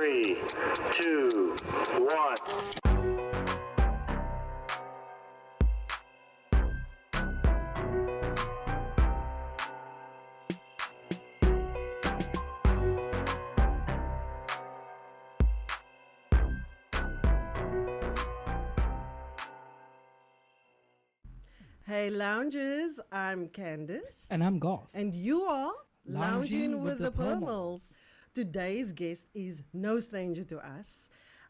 3, 2, 1. Hey loungers, I'm Candice. And I'm Goth. And you are Lounging with the Permals. Today's guest is no stranger to us.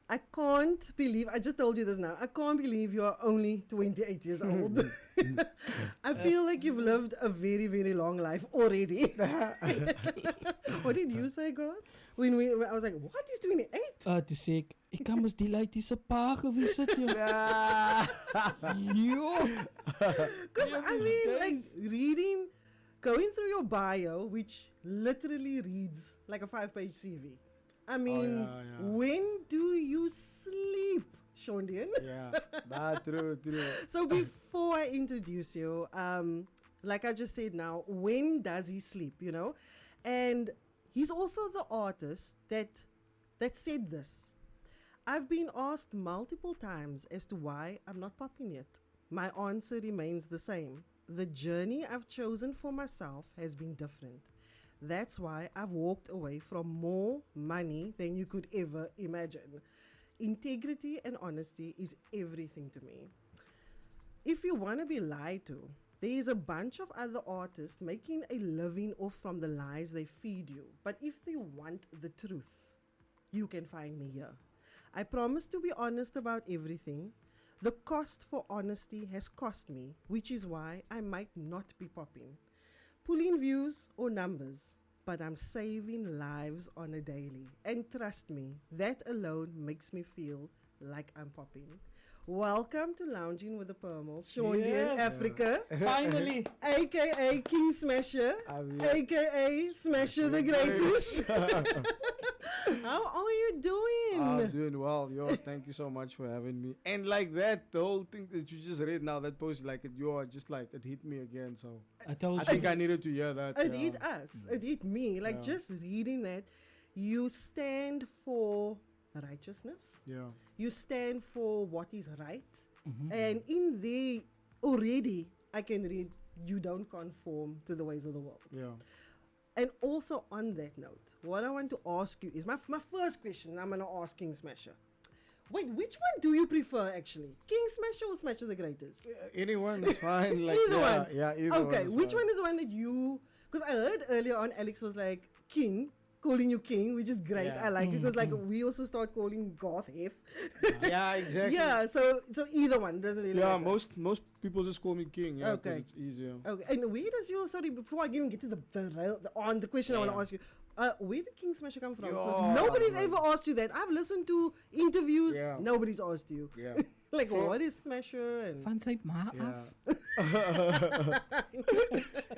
I can't believe, I just told you this now, I can't believe you are only 28 years old. I feel like you've lived a very, very long life already. What did you say, God? When I was like, what is 28? Toe sê ek kan mos die lady se pa gewees het jy. Jo. Because I mean, like going through your bio, which literally reads like a 5-page CV. I mean, when do you sleep, Shondian? Yeah, true. So before I introduce you, like I just said now, when does he sleep, you know? And he's also the artist that said this. I've been asked multiple times as to why I'm not popping yet. My answer remains the same. The journey I've chosen for myself has been different. That's why I've walked away from more money than you could ever imagine. Integrity and honesty is everything to me. If you want to be lied to, there is a bunch of other artists making a living off from the lies they feed you. But if you want the truth, you can find me here. I promise to be honest about everything. The cost for honesty has cost me, which is why I might not be popping, pulling views or numbers, but I'm saving lives on a daily. And trust me, that alone makes me feel like I'm popping. Welcome to Lounging with the Permals, Shondian Africa. Finally. AKA King Smasher, AKA Smasher the Greatest. How are you doing? I'm doing well, yo. Thank you so much for having me. And like that, the whole thing that you just read now, that post, like it, you are just like it hit me again. So I told I think I needed to hear that. It hit us. It hit me. Like just reading that, you stand for righteousness. Yeah. You stand for what is right. Mm-hmm. And in there already, I can read, you don't conform to the ways of the world. Yeah. And also on that note, what I want to ask you is my first question. I'm going to ask King Smasher. Wait, which one do you prefer actually? King Smasher or Smasher the Greatest? Anyone is fine. Like, Either one. Yeah, either okay, one. which one is the one that you... Because I heard earlier on Alex was like, King, calling you King, which is great. Yeah. I like it because like we also start calling Goth Hef. Yeah, exactly. Yeah, so either one doesn't really Yeah, matter. most people just call me King. Yeah, Okay. because it's easier. Okay, and where does your... Sorry, before I even get to the question I want to ask you, where did King Smasher come from? Because nobody's ever asked you that. I've listened to interviews, nobody's asked you. Yeah. Like, what is Smasher? And van sy ma Yeah. af.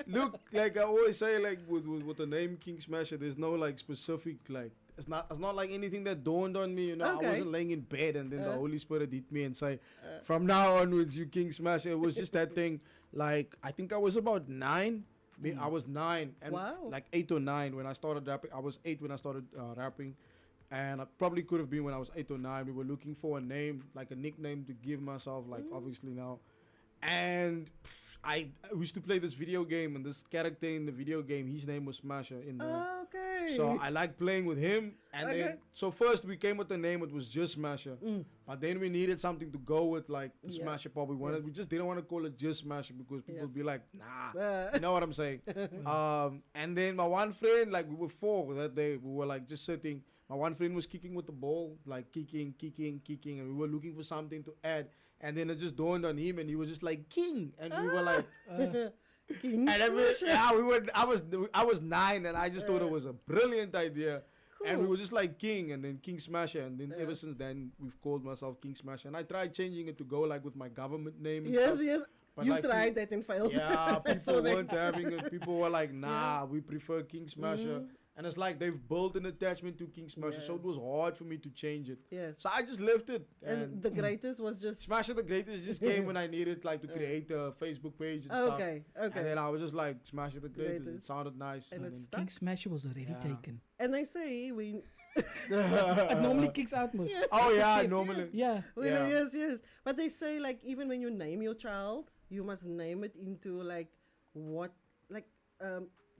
Look, like I always say, like with the name King Smasher, there's no like specific like it's not like anything that dawned on me. You know, Okay. I wasn't laying in bed and then the Holy Spirit hit me and say, from now onwards, you King Smasher. It was just that thing. Like I think I was about 9. I was 9 and like 8 or 9 when I started rapping. I was 8 when I started rapping. And I probably could have been when I was 8 or 9. We were looking for a name, like a nickname to give myself, like obviously now. And I used to play this video game, and this character in the video game, his name was Smasher in there. Okay. So I like playing with him. And then, so first we came with the name, it was just Smasher. But then we needed something to go with, like the Smasher pop we wanted. We just didn't want to call it just Smasher because people would be like, nah. You know what I'm saying? And then my one friend, like we were 4 that day, we were like just sitting. My one friend was kicking with the ball, like kicking, and we were looking for something to add. And then it just dawned on him, and he was just like King, and we were like, King and Smasher. I was 9, and I just thought it was a brilliant idea. Cool. And we were just like King, and then King Smasher, and then ever since then we've called myself King Smasher. And I tried changing it to go like with my government name. And stuff. But You like tried that and failed. Yeah, I saw people that. weren't having it. People were like, nah, we prefer King Smasher. And it's like they've built an attachment to King Smasher, so it was Yes. hard for me to change it. Yes. So I just left it. And the greatest was just Smasher the Greatest just came when I needed like to create a Facebook page and stuff. okay. And then I was just like, Smasher the Greatest. It Greatest. sounded nice. And then it's King stuck. Smasher was already Yeah. taken. And they say when It normally kicks out most. oh yeah, normally. Yeah. Yeah. yes. But they say like even when you name your child, you must name it into like what like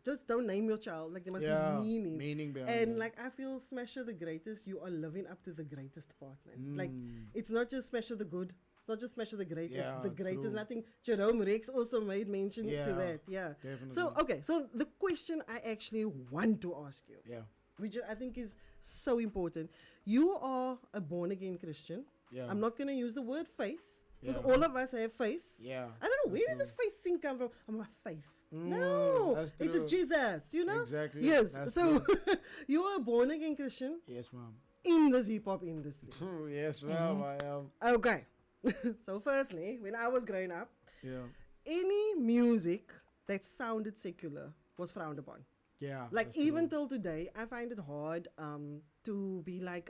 just don't name your child. Like there must be meaning. behind And it. like I feel Smasher the Greatest, you are living up to the greatest part, man. Like Mm. it's not just Smasher the Good. It's not just Smasher the Great. Yeah, it's the greatest. true. And I think Jerome Rex also made mention Yeah, to that. Yeah. Definitely. So okay, so the question I actually want to ask you, yeah. which I think is so important. You are a born again Christian. Yeah. I'm not going to use the word faith because Yeah. all of us have faith. Yeah. I don't know, where did true. this faith thing come from? Oh, my faith. Mm, No, that's it is true. Jesus, you know? Exactly. Yes, That's so true. you are a born again Christian Yes, ma'am. in this hip hop industry. Yes, ma'am. I am. Okay. So, firstly, when I was growing up, Yeah. any music that sounded secular was frowned upon. Yeah. Like that's even true. till today, I find it hard to be like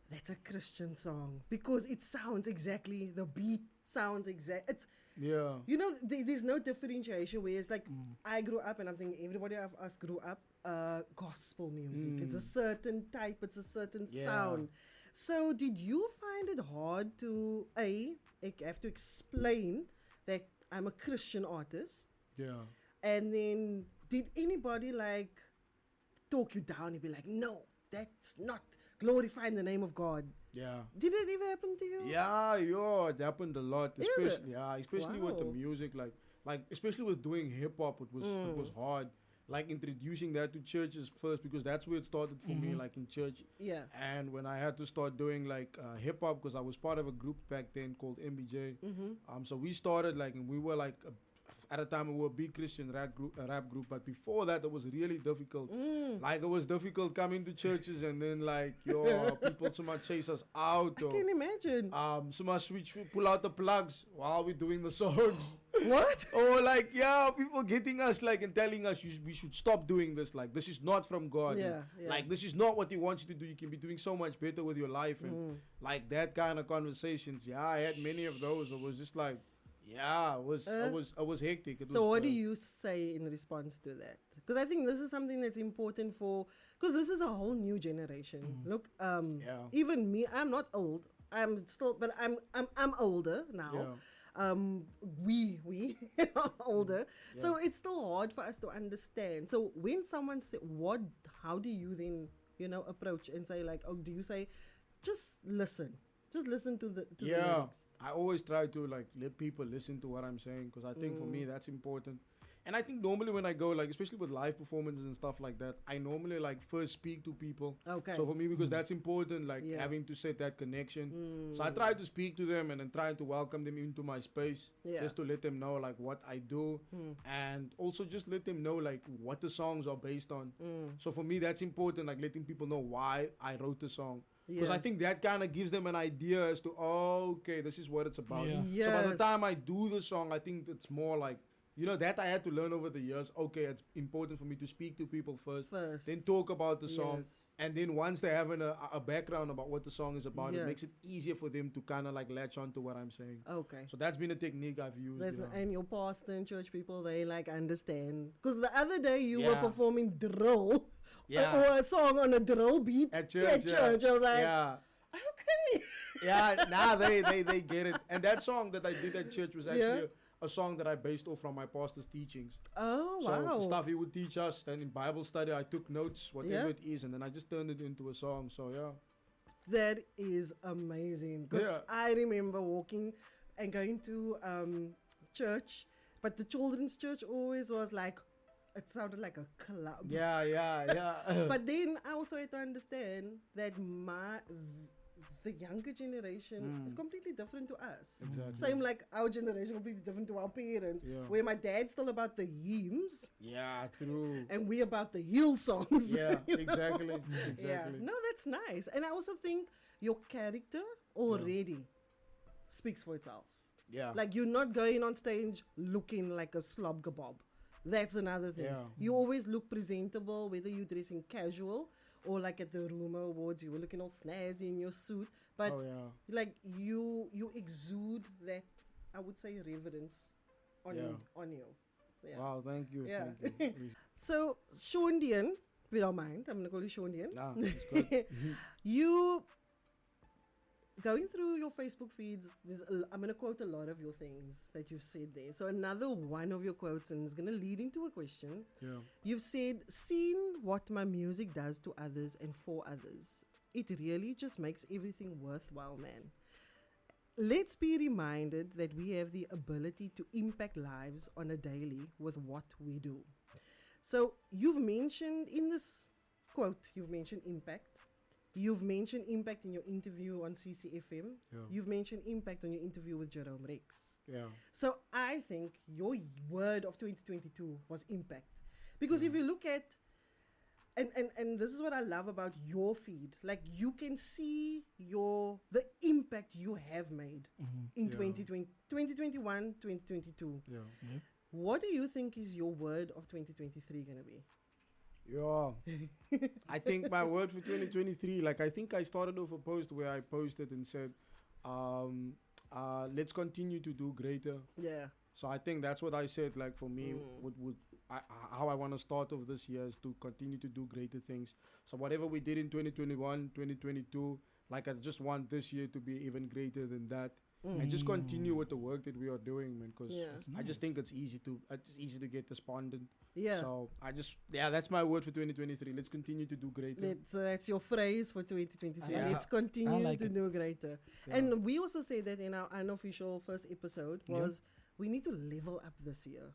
that's a Christian song because it sounds exactly the beat sounds exact. It's Yeah. you know there's no differentiation where it's like I grew up and I'm thinking everybody of us grew up gospel music. It's a certain type. It's a certain Yeah. sound. So did you find it hard to I have to explain that I'm a Christian artist? Yeah. And then, did anybody like talk you down and be like, no, that's not glorifying the name of God? Yeah. Did it ever happen to you? Yeah, yo, it happened a lot. Is Especially, yeah, especially with the Wow. music, like especially with doing hip hop, it was hard. Like introducing that to churches first because that's where it started for me, like in church. Yeah. And when I had to start doing like hip hop, because I was part of a group back then called MBJ. So we started like, and we were like, at a time we were a big Christian rap group. But before that, it was really difficult. Like it was difficult coming to churches and then like, yo, people so much chase us out. I can imagine. So much pull out the plugs while we're doing the songs. What? Or like, yeah, people getting us like and telling us we should stop doing this. Like, this is not from God. Yeah, And, yeah. like, this is not what He wants you to do. You can be doing so much better with your life. And like that kind of conversations. Yeah, I had many of those. It was just like, yeah, it was hectic. It So was, what do you say in response to that? Because I think this is something that's important because this is a whole new generation. Look, Yeah. even me, I'm not old. I'm still, but I'm older now. Yeah. We are older, so it's still hard for us to understand. So when someone say how do you then approach and say like, oh, do you say just listen to the lyrics? I always try to like let people listen to what I'm saying because I think for me that's important. And I think normally when I go like, especially with live performances and stuff like that, I normally like first speak to people. Okay. So for me, because that's important, like Yes. having to set that connection. So I try to speak to them and then try to welcome them into my space, Yeah. just to let them know like what I do, and also just let them know like what the songs are based on. So for me, that's important, like letting people know why I wrote the song. Because I Yes. think that kind of gives them an idea as to, oh, okay, this is what it's about. Yeah. So by the Yes. time I do the song, I think it's more like, that I had to learn over the years. Okay, it's important for me to speak to people first, then talk about the song. Yes. And then once they have a background about what the song is about, Yes. it makes it easier for them to kind of like latch on to what I'm saying. Okay. So that's been a technique I've used. And your pastor and church people, they like understand. Because the other day you were Yeah. performing drill, Yeah. or a song on a drill beat At church, yeah. I was like, Yeah. okay. Yeah, nah, they get it. And that song that I did at church was actually a song that I based off from my pastor's teachings. Oh, So wow. the stuff he would teach us, then in Bible study I took notes, whatever Yeah. it is, and then I just turned it into a song. So yeah. That is amazing. Because Yeah. I remember walking and going to church, but the children's church always was like, it sounded like a club. Yeah. But then I also had to understand that the younger generation is completely different to us. Exactly. Same like our generation, completely different to our parents. Yeah. Where my dad's still about the hymns Yeah, true. and we about the hill songs. Yeah, you know? exactly. Yeah. Exactly. No, that's nice. And I also think your character already speaks for itself. Yeah. Like you're not going on stage looking like a slob kebab. That's another thing. Yeah. You always look presentable, whether you're dressing casual or like at the Rumor Awards, you were looking all snazzy in your suit. But Oh yeah. like you exude that, I would say, reverence on Yeah. you. Yeah. Wow, thank you. Yeah. Thank you. So Sean Dian, if you don't mind, I'm gonna call you Sean Dian. Nah, it's good. You going through your Facebook feeds, I'm going to quote a lot of your things that you've said there. So another one of your quotes, and it's going to lead into a question. Yeah. You've said, seen what my music does to others and for others. It really just makes everything worthwhile, man. Let's be reminded that we have the ability to impact lives on a daily with what we do. So you've mentioned in this quote, you've mentioned impact. You've mentioned impact in your interview on CCFM. Yeah. You've mentioned impact on your interview with Jerome Rex. Yeah. So I think your word of 2022 was impact. Because if you look at, and this is what I love about your feed, like you can see the impact you have made in Yeah. 2020, 2021, 2022. Yeah. What do you think is your word of 2023 going to be? Yeah. I think my word for 2023, like I think I started off a post where I posted and said, let's continue to do greater. Yeah. So I think that's what I said, like for me, how I want to start off this year is to continue to do greater things. So whatever we did in 2021, 2022, like I just want this year to be even greater than that. And just continue with the work that we are doing, man, because Yeah. I just think it's easy to get despondent. Yeah. So that's my word for 2023. Let's continue to do greater. That's your phrase for 2023. Yeah. Let's continue I like to it. do greater. Yeah. And we also say that in our unofficial first episode was we need to level up this year.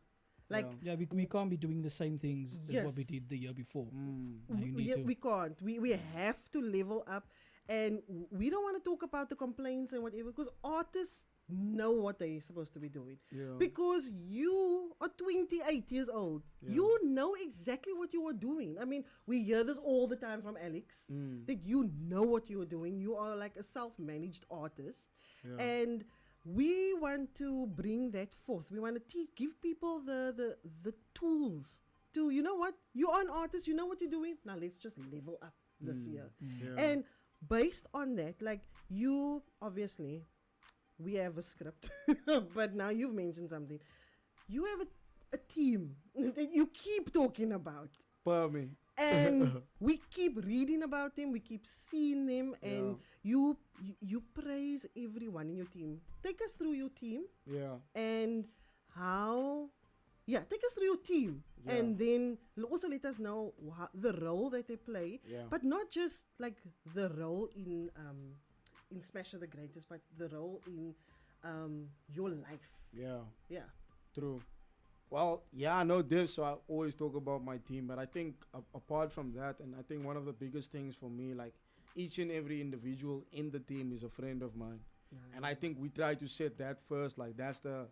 Like Yeah, we can't be doing the same things as what we Yes. did the year before. Mm. Now you need to. we can't. We have to level up, and we don't want to talk about the complaints and whatever because artists know what they're supposed to be doing. Yeah. Because you are 28 years old. Yeah. You know exactly what you are doing. I mean, we hear this all the time from Alex, that you know what you are doing. You are like a self-managed artist. Yeah. And we want to bring that forth. We want to give people the tools to, you know what? You are an artist. You know what you're doing. Now let's just level up this year. Yeah. And based on that, like you obviously, we have a script, but now you've mentioned something. You have a team that you keep talking about. Per me. And we keep reading about them, we keep seeing them, and you praise everyone in your team. Take us through your team Yeah. and take us through your team. Yeah. And then also let us know the role that they play, Yeah. but not just like the role in Smasher the Greatest, but the role in your life. Yeah. Yeah. True. Well, yeah, no diff, so I always talk about my team, but I think apart from that, and I think one of the biggest things for me, like each and every individual in the team is a friend of mine. And I think we try to set that first, like that's the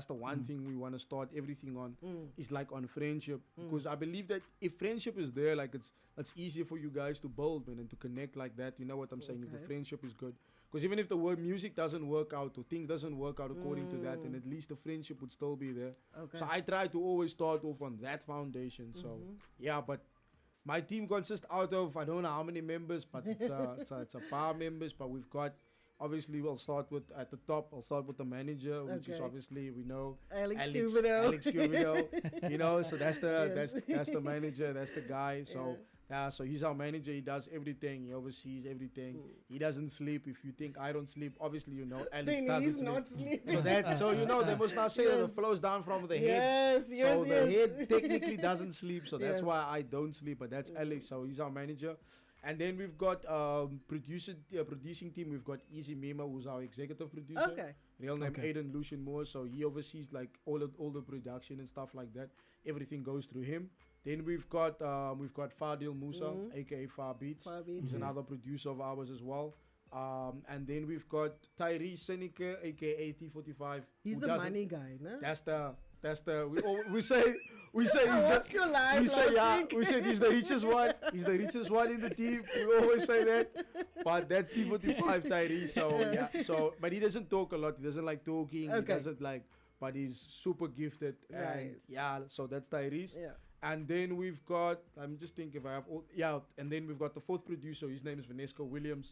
one thing we want to start everything on, is like on friendship. Because I believe that if friendship is there, like it's easier for you guys to build, man, and to connect like that. You know what I'm saying? If the Okay. friendship is good. Because even if the word music doesn't work out or things doesn't work out according to that, then at least the friendship would still be there. Okay. So I try to always start off on that foundation. So yeah, but my team consists out of, I don't know how many members, but it's a par members. But we've got, obviously we'll start with at the top. I'll start with the manager, which is Okay. obviously we know Alex Cubido. Alex Cubido, you know. So that's the Yes. that's the manager. That's the guy. So. So he's our manager. He does everything. He oversees everything. He doesn't sleep. If you think I don't sleep, obviously you know Alex Then doesn't he's sleep. not sleeping. So you know they must not say that it flows down from the head. Yes, So the yes. head technically doesn't sleep. So that's Yes. why I don't sleep. But that's Alex. So he's our manager. And then we've got producing team. We've got Easy Mima, who's our executive producer. Okay. Real name Okay. Aiden Lucian Moore. So he oversees like all the production and stuff like that. Everything goes through him. Then we've got Fadil Musa, aka Far Beats. Far Beats, He's yes. another producer of ours as well. And then we've got Tyree Seneca, aka T45. He's who the doesn't- money guy, no? That's the we say he's I watched your live we say last week. we say he's the richest one. He's the richest one in the team. We always say that. But that's T45 Tyree. So yeah. So but he doesn't talk a lot. He doesn't like talking. He Okay. doesn't like. but he's super gifted. And Nice. yeah, so that's Tyrese. Yeah. And then we've got, I'm just thinking if I have all, and then we've got the fourth producer. His name is Vanessa Williams.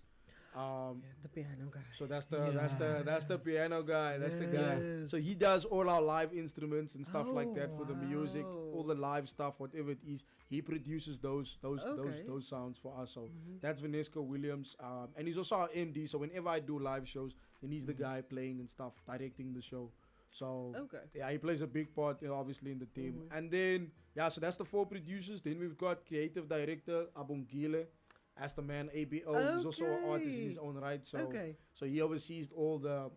The piano guy. So that's the piano guy. That's the guy. Yes. So he does all our live instruments and stuff like that Oh, for the music, wow. all the live stuff, whatever it is. He produces those Okay. those sounds for us. So that's Vanessa Williams, and he's also our MD. So whenever I do live shows, then he's the guy playing and stuff, directing the show. So Okay. yeah, he plays a big part, obviously, in the team. And then so that's the 4 producers. Then we've got creative director Abongile. As the man ABO, he's also an artist in his own right. So, so he oversees all the,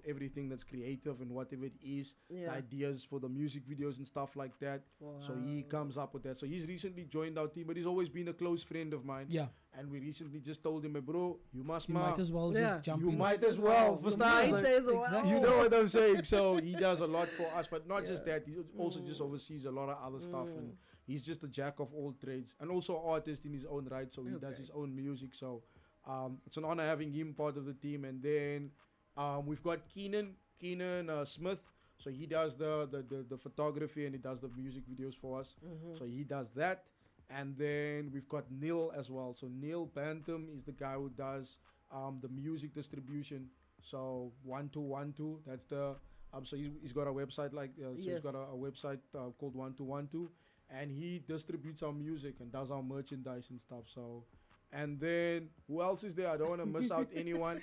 everything that's creative and whatever it is, the ideas for the music videos and stuff like that. Wow. So he comes up with that. So he's recently joined our team, but he's always been a close friend of mine. Yeah. And we recently just told him, bro, you must Might as well Yeah. just jump you in. might as well. You Verstaan? might Like, as well. Exactly. you know what I'm saying? So he does a lot for us, but not just Yeah. that. He also just oversees a lot of other stuff, and he's just a jack of all trades, and also an artist in his own right. So he does his own music. So it's an honor having him part of the team. And then we've got Keenan Smith. So he does the photography and he does the music videos for us. So he does that. And then we've got Neil as well. So Neil Bantam is the guy who does the music distribution. So 1212, that's the so he's got a website he's got a website called 1212, and he distributes our music and does our merchandise and stuff. So, and then who else is there? I don't want to miss out anyone.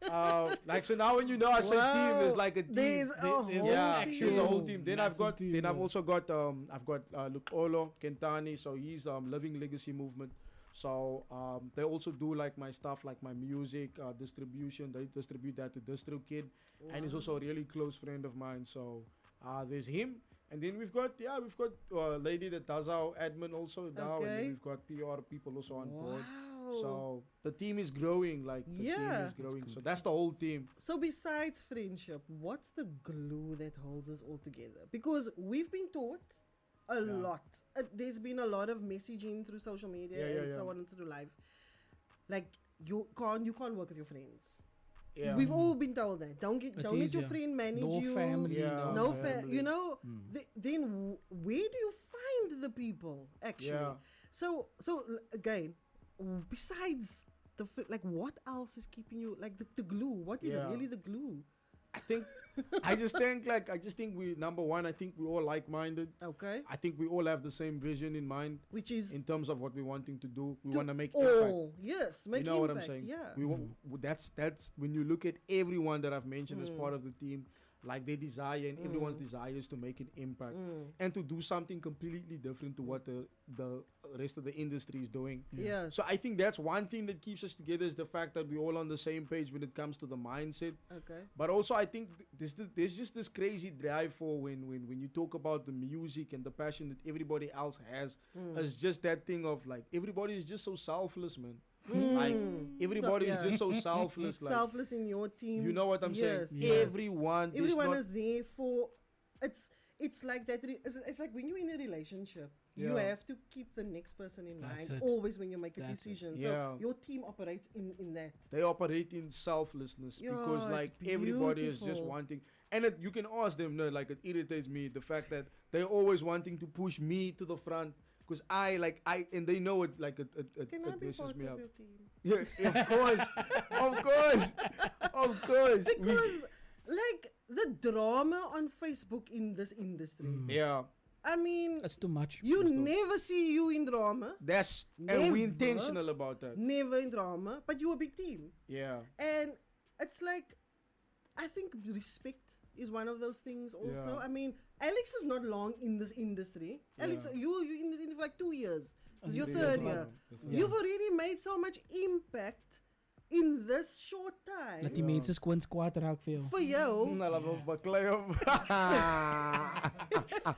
So now when I say team, there's like a team. There's a whole There's a whole team. Then I've also got Lukolo Kentani. So he's Living Legacy Movement. So they also do like my stuff, like my music distribution. They distribute that to DistroKid, and he's also a really close friend of mine. So there's him, and then we've got a lady that does our admin also now, and then we've got PR people also on board. So the team is growing, team is growing. So that's the whole team. So besides friendship, what's the glue that holds us all together? Because we've been taught a lot. There's been a lot of messaging through social media and so on and through live. Like you can't work with your friends. Yeah. We've all been told that. Don't let your friend manage no you. Family, No family. Then where do you find the people actually? Yeah. So again, besides what else is keeping you the glue? What is really the glue? I just think we, number one, I think we all like-minded. Okay. I think we all have the same vision in mind, Which is in terms of what we're wanting to do. We to want to make all. impact. Yes, make You know what I'm impact, saying? Yeah. That's when you look at everyone that I've mentioned as part of the team, like their desire and everyone's desire is to make an impact and to do something completely different to what the rest of the industry is doing. Yes. So I think that's one thing that keeps us together, is the fact that we're all on the same page when it comes to the mindset. Okay. But also I think there's just this crazy drive for when you talk about the music and the passion that everybody else has. It's just that thing of everybody is just so selfless, man. Like everybody is just so selfless. Selfless in your team. You know what I'm saying? Yes. Everyone is there for. It's like that. It's like when you're in a relationship, you have to keep the next person in That's mind it. always when you make a decision. So Yeah. your team operates in that. They operate in selflessness because it's everybody is just beautiful. wanting, and you can ask them. No, it irritates me the fact that they're always wanting to push me to the front. Because and they know it, Can I it be messes part me of up. your team? Yeah, of course. Because the drama on Facebook in this industry. Yeah, I mean, That's too much. you never see you in drama. and we're intentional about that. Never in drama, but you're a big team. Yeah, And it's I think respect is one of those things also. Yeah. I mean, Alex is not long in this industry. Alex, you in this industry for 2 years. This is your third year. You've already made so much impact in this short time. Dat die mensen squints kwaad raak veel. For you.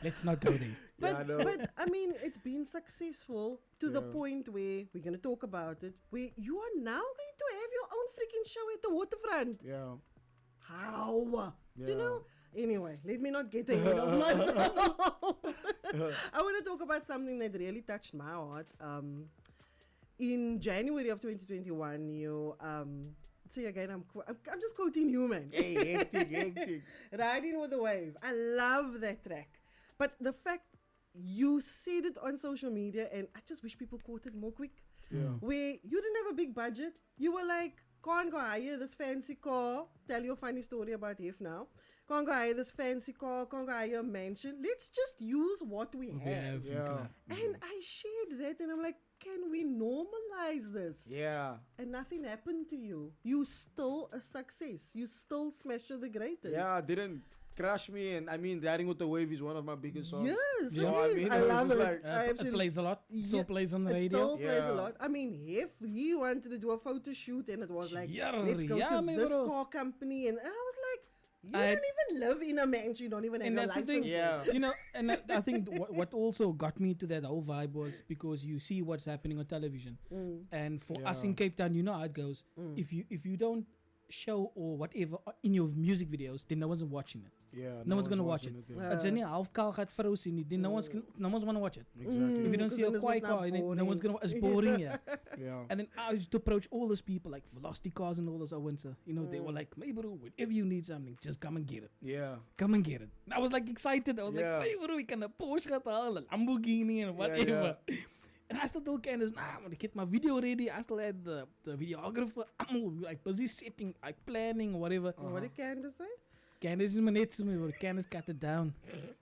Let's not go there. But I mean, it's been successful to the point where we're going to talk about it, where you are now going to have your own freaking show at the waterfront. yeah. How? Do you Yeah. know? Anyway, let me not get ahead of myself. I want to talk about something that really touched my heart. In January of 2021, you see again, I'm just quoting you, man. Hey, hectic. Riding with the Wave. I love that track. But the fact you said it on social media, and I just wish people caught it more quick. Yeah. Where you didn't have a big budget. You were like, can't go hire this fancy car. Tell you a funny story about Hef now. Can't go hire this fancy car. Can't go hire a mansion. Let's just use what we have. Yeah. And I shared that, and I'm like, can we normalize this? Yeah. And nothing happened to you. You still a success. You still Smasher the Greatest. Yeah, didn't crush me. And I mean, Riding with the Wave is one of my biggest songs. Yes, Yeah. it I is. mean, I it was love it. just like- I It absolutely- plays a lot. It still Yeah, plays on the it radio. still plays a Yeah. lot. I mean, if he wanted to do a photo shoot and it was like, Yeah, let's go yeah, to man, this bro. car company, and I was like, you I- don't even live in a mansion, you don't even have And a that's the license. thing, Yeah. you know, and I think what also got me to that whole vibe was because you see what's happening on television, and for us in Yeah. Cape Town, you know how it goes. If you don't show or whatever in your music videos, then no one's watching it. Yeah. No one's gonna watch it. Yeah. As in half kaal gaat vrou sien nie, then no one's gonna watch it. Exactly. If you don't see a Because then quiet it's not car, then no one's boring. gonna. It's boring, yeah. Yeah. And then I used to approach all those people like Velocity Cars and all those winter. You know, they were like, "Hey bro, whenever you need something, just come and get it. Yeah. Come and get it." And I was like excited. I was Yeah. like, "Hey bro, we can a Porsche gaan halen, a Lamborghini and whatever." And I still told Candice, nah, I'm gonna get my video ready. I still had the videographer. I'm like busy setting, like planning, whatever. What did Candice say? Candice is my net to me, but Candice cut it down.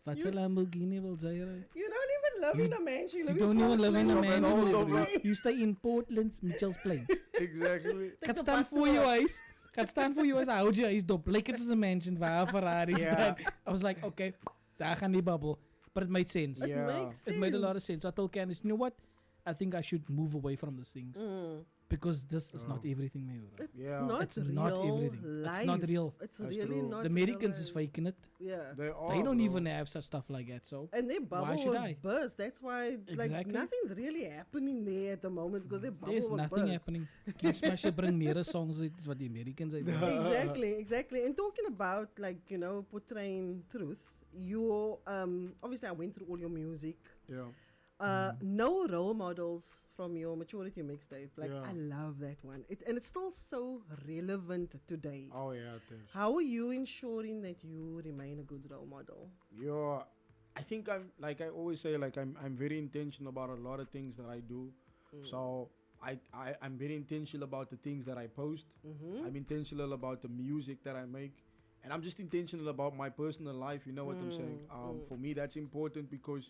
What's a Lamborghini will say? You don't even live in a mansion. You live don't in even live in a Portland. mansion. hold bro. on. You stay in Portland, Mitchell's Plain. Exactly. Gaat the staan bus voor to je work. huis. Gaat staan voor je huis. Houd je huis dop. Like het is een mansion waar Ferrari Yeah. staan. I was like, okay, daar gaan die babbel. But it made sense. It Yeah. makes sense. It made a lot of sense. So I told Candice, you know what? I think I should move away from these things. Because this is not everything, man. bro. It's Yeah. not It's real not everything. life. It's not real. It's That's really true. not The real Americans is life. faking it. Yeah. They are. They don't bro. even have such stuff like that. So And their bubble should was I? burst. That's why, like, Exactly. nothing's really happening there at the moment because their bubble there's was nothing burst. happening. King Smasher bring meer songs uit wat die Americans uit. Exactly. And talking about, like, you know, portraying truth, you obviously I went through all your music. Yeah. No role models from your maturity mixtape. Like, Yeah. I love that one. And it's still so relevant today. Oh yeah. It is. How are you ensuring that you remain a good role model? Yeah, I think I'm like I always say, like I'm very intentional about a lot of things that I do. So I'm very intentional about the things that I post. I'm intentional about the music that I make, and I'm just intentional about my personal life. You know what I'm saying? For me, that's important because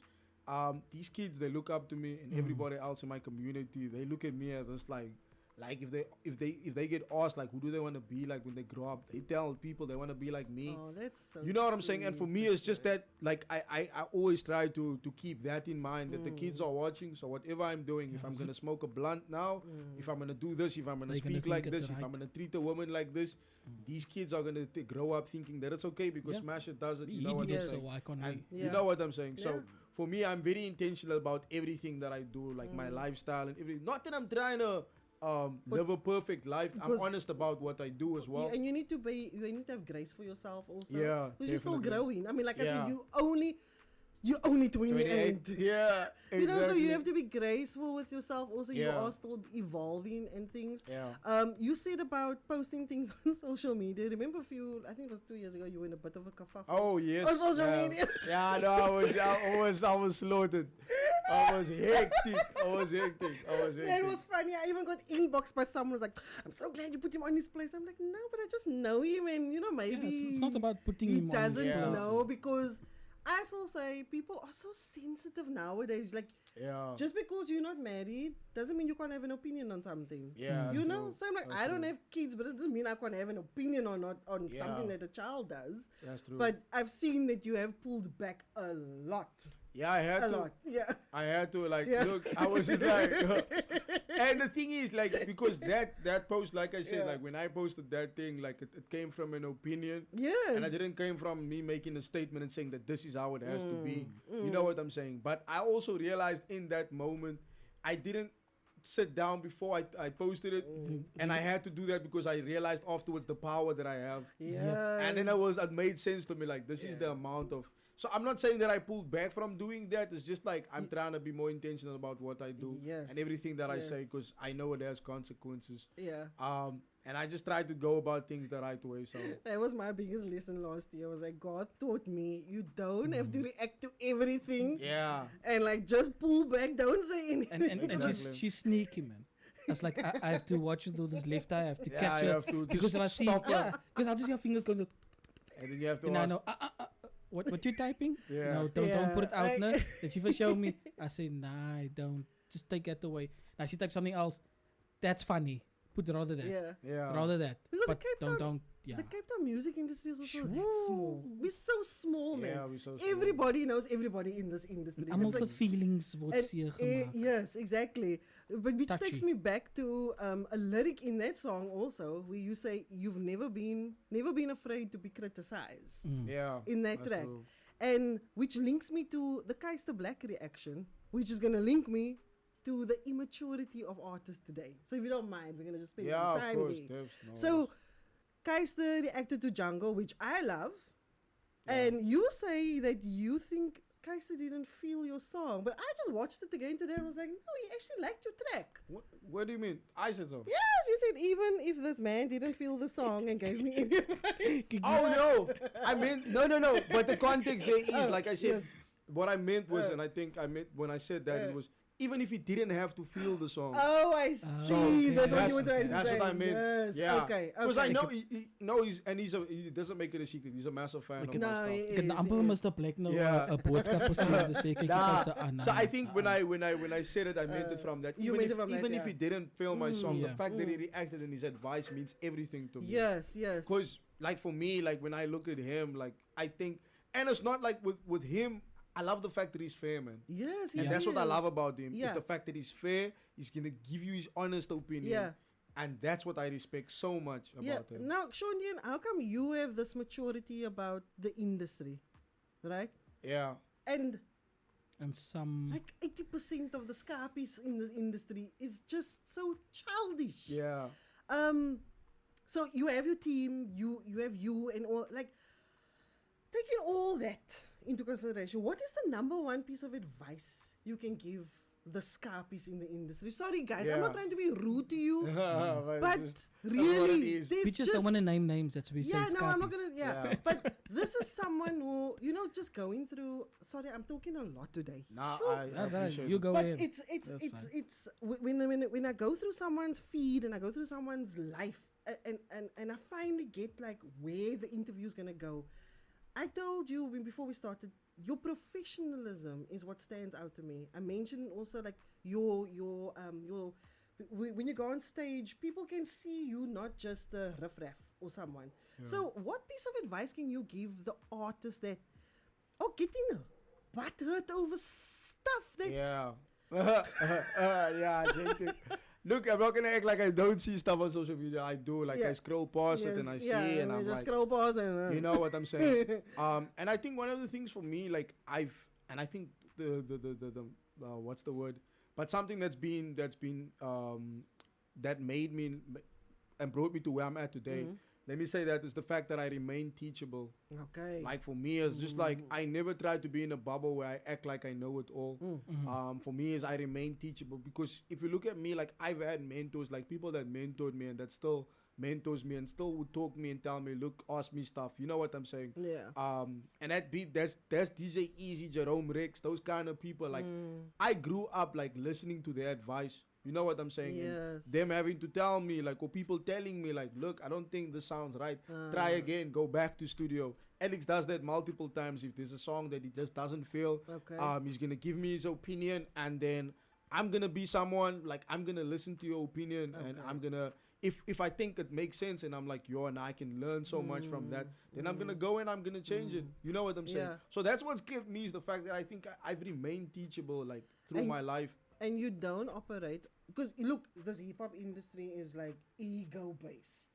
these kids, they look up to me, and everybody else in my community, they look at me as just like if they get asked like who do they want to be like when they grow up, they tell people they want to be like me. Oh, that's so You know what I'm saying? And for sweet. me, it's just that, like, I always try to keep that in mind, that the kids are watching. So whatever I'm doing, if I'm going to smoke a blunt now, if I'm going to do this, if I'm going to They're gonna speak think like it's this, if right. I'm going to treat a woman like this, these kids are going to grow up thinking that it's okay because Yeah. Smasher does it. You He know what did I'm it, Yes. saying? so why can't And we? Yeah. you know what I'm saying? So Yeah. for me, I'm very intentional about everything that I do, like my lifestyle and everything. Not that I'm trying to live a perfect life. I'm Because- honest about what I do as well. And you need to have grace for yourself also. Yeah, Because you're still definitely. growing. I mean, like I Yeah. said, you're only 28. Yeah, You know, so you exactly. have to be graceful with yourself. Also, you Yeah. are still evolving and things. Yeah. You said about posting things on social media. Remember I think it was 2 years ago, you were in a bit of a kerfuffle. Oh yes. On social yeah. media. Yeah, no, I was slaughtered. I was hectic. Yeah, it was funny. I even got inboxed by someone who's like, I'm so glad you put him on his place. I'm like, no, but I just know him, and you know, maybe it's not about putting he him on his doesn't place. know, because I still say people are so sensitive nowadays. Like, Yeah. just because you're not married doesn't mean you can't have an opinion on something. Yeah, You that's know? true. So I'm like, That's I don't true. have kids, but it doesn't mean I can't have an opinion or not on Yeah. something that a child does. That's true. But I've seen that you have pulled back a lot. yeah, I had A to. lot. Yeah. I had to like Yeah. look. I was just like, and the thing is like because that post, like I said, Yeah. like when I posted that thing, like it came from an opinion. Yes. And it didn't came from me making a statement and saying that this is how it has to be. You know what I'm saying? But I also realized in that moment, I didn't sit down before I posted it. And I had to do that because I realized afterwards the power that I have. Yeah. And then it made sense to me, like, this is the amount of... So I'm not saying that I pulled back from doing that. It's just like I'm trying to be more intentional about what I do Yes. and everything that I Yes. say because I know it has consequences. Yeah. And I just tried to go about things the right way. So That was my biggest lesson last year. Was like, God taught me you don't have to react to everything. yeah, And like, just pull back, don't say anything. And Exactly. she's sneaky, man. It's like I have to watch you do this left eye. I have to yeah, capture you it have to because just when I see, stop her. because I'll just see your fingers going. And then you have to And I ask. know, what you typing? Yeah. No, don't Yeah, put it out, like- no. Then she first show me. I say, nah, I don't. Just take that away. Now she types something else. That's funny. Put rather that. Yeah. Yeah. Rather that. Because the But Cape don't, Town, yeah. the Cape Town music industry is also that small. We're so small, man. Yeah, we're so small. Everybody knows everybody in this industry. I'm It's also like- feelings word and, seer gemaakt. yes, exactly. But which takes Touchy. me back to a lyric in that song also, where you say you've never been afraid to be criticized Yeah. in that that's track, true. and which links me to the Keister Black reaction, which is gonna link me to the immaturity of artists today. So if you don't mind, we're gonna just spend Yeah, some of time course. there. Devs, no So worries. Keister reacted to Jungle, which I love, Yeah. and you say that you think Keister didn't feel your song, but I just watched it again today and was like, no, he actually liked your track. What do you mean? I said so. Yes, you said even if this man didn't feel the song and gave me any advice. Oh no! I meant no. But the context there is, like I said, yes. what I meant was, and I think I meant when I said that it was even if he didn't have to feel the song. Oh, I see. okay. That's what That's- you were trying to that's say. what I meant. Yes. Yeah. Okay. Because okay. I know he doesn't make it a secret. He's a massive fan of Like, my no, stuff. he Ik het is, amper he is. Mr. Black nou Ja. 'n boodskap gestuur te sê kyk Nah. kyk aan. So I think when I said it, I meant it from that. you Even meant if it from that, even if yeah. he didn't feel my song, the Yeah. fact that he reacted and his advice means everything to me. Yes, yes. Because like for me, like when I look at him, like I think, and it's not like with him. I love the fact that he's fair, man. Yes, And he that's what I is. love about him. Yeah. Is the fact that he's fair. He's gonna give you his honest opinion. Yeah. And that's what I respect so much Yeah. about him. Now, Shondian, how come you have this maturity about the industry, right? Yeah. And And some like 80% of the scarpies in this industry is just so childish. Yeah. So you have your team, you have you and all, like, taking all that into consideration, what is the number one piece of advice you can give the scarpies in the industry? Sorry guys, I'm not Yeah. trying to be rude to you, But but it's just- that's what it really, is. there's we just don't want to name names. That's what we yeah, say. no, I'm not Scarpies. gonna. Yeah, Yeah. but this is someone who, just going through. Sorry, I'm talking a lot today. Nah, Sure. I That's right. appreciate You it. go But ahead. it's when I go through someone's feed and I go through someone's life and I finally get like where the interview is gonna go. I told you before we started, your professionalism is what stands out to me. I mentioned also like your when you go on stage, people can see you, not just a riff-raff or someone. So what piece of advice can you give the artists that are getting butthurt over stuff that's Yeah. Yeah, JT. Look, I'm not gonna act like I don't see stuff on social media. I do. Like Yeah. I scroll past it and I see, and I'm just like, scroll past and you know what I'm saying. And I think one of the things for me, like I think the what's the word? But something that made me and brought me to where I'm at today. Let me say that is the fact that I remain teachable. Okay. Like for me, it's just like I never try to be in a bubble where I act like I know it all. For me, is I remain teachable because if you look at me, like I've had mentors, like people that mentored me and that still mentors me and still would talk me and tell me, look, ask me stuff. You know what I'm saying? Yeah. And that's DJ Easy, Jerome Rex, those kind of people. Like I grew up like listening to their advice. You know what I'm saying? And Yes. them having to tell me, like, or people telling me, like, look, I don't think this sounds right. Try again, go back to studio. Alex does that multiple times. If there's a song that he just doesn't feel, Okay. he's gonna give me his opinion, and then I'm gonna be someone like I'm gonna listen to your opinion, and I'm gonna if I think it makes sense, and I'm like, yo, and I can learn so much from that, then I'm gonna go and I'm gonna change it. You know what I'm saying? Yeah. So that's what's kept me is the fact that I think I've remained teachable like through And my life. And you don't operate because look, this hip hop industry is like ego based.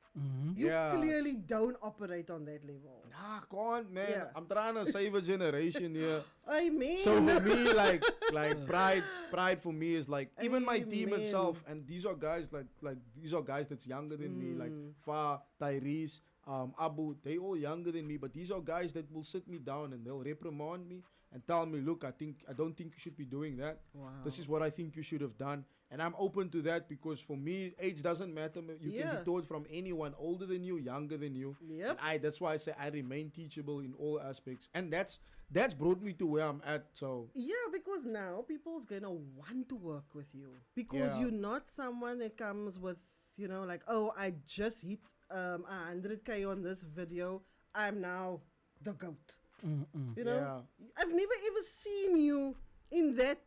You Yeah. clearly don't operate on that level. Nah, can't, man. Yeah. I'm trying to save a generation here. I mean, So for me, like pride for me is like even my team Amen. itself, and these are guys like these are guys that's younger than me, like Fa, Tyrese, Abu. They all younger than me, but these are guys that will sit me down and they'll reprimand me and tell me, look, I don't think you should be doing that. Wow. This is what I think you should have done. And I'm open to that because for me, age doesn't matter. You can Yeah. be taught from anyone, older than you, younger than you. Yep. And that's why I say I remain teachable in all aspects. And that's brought me to where I'm at. So Yeah, because now people's gonna want to work with you because Yeah. you're not someone that comes with, like, oh, I just hit 100K on this video. I'm now the goat. You know, Yeah. I've never ever seen you in that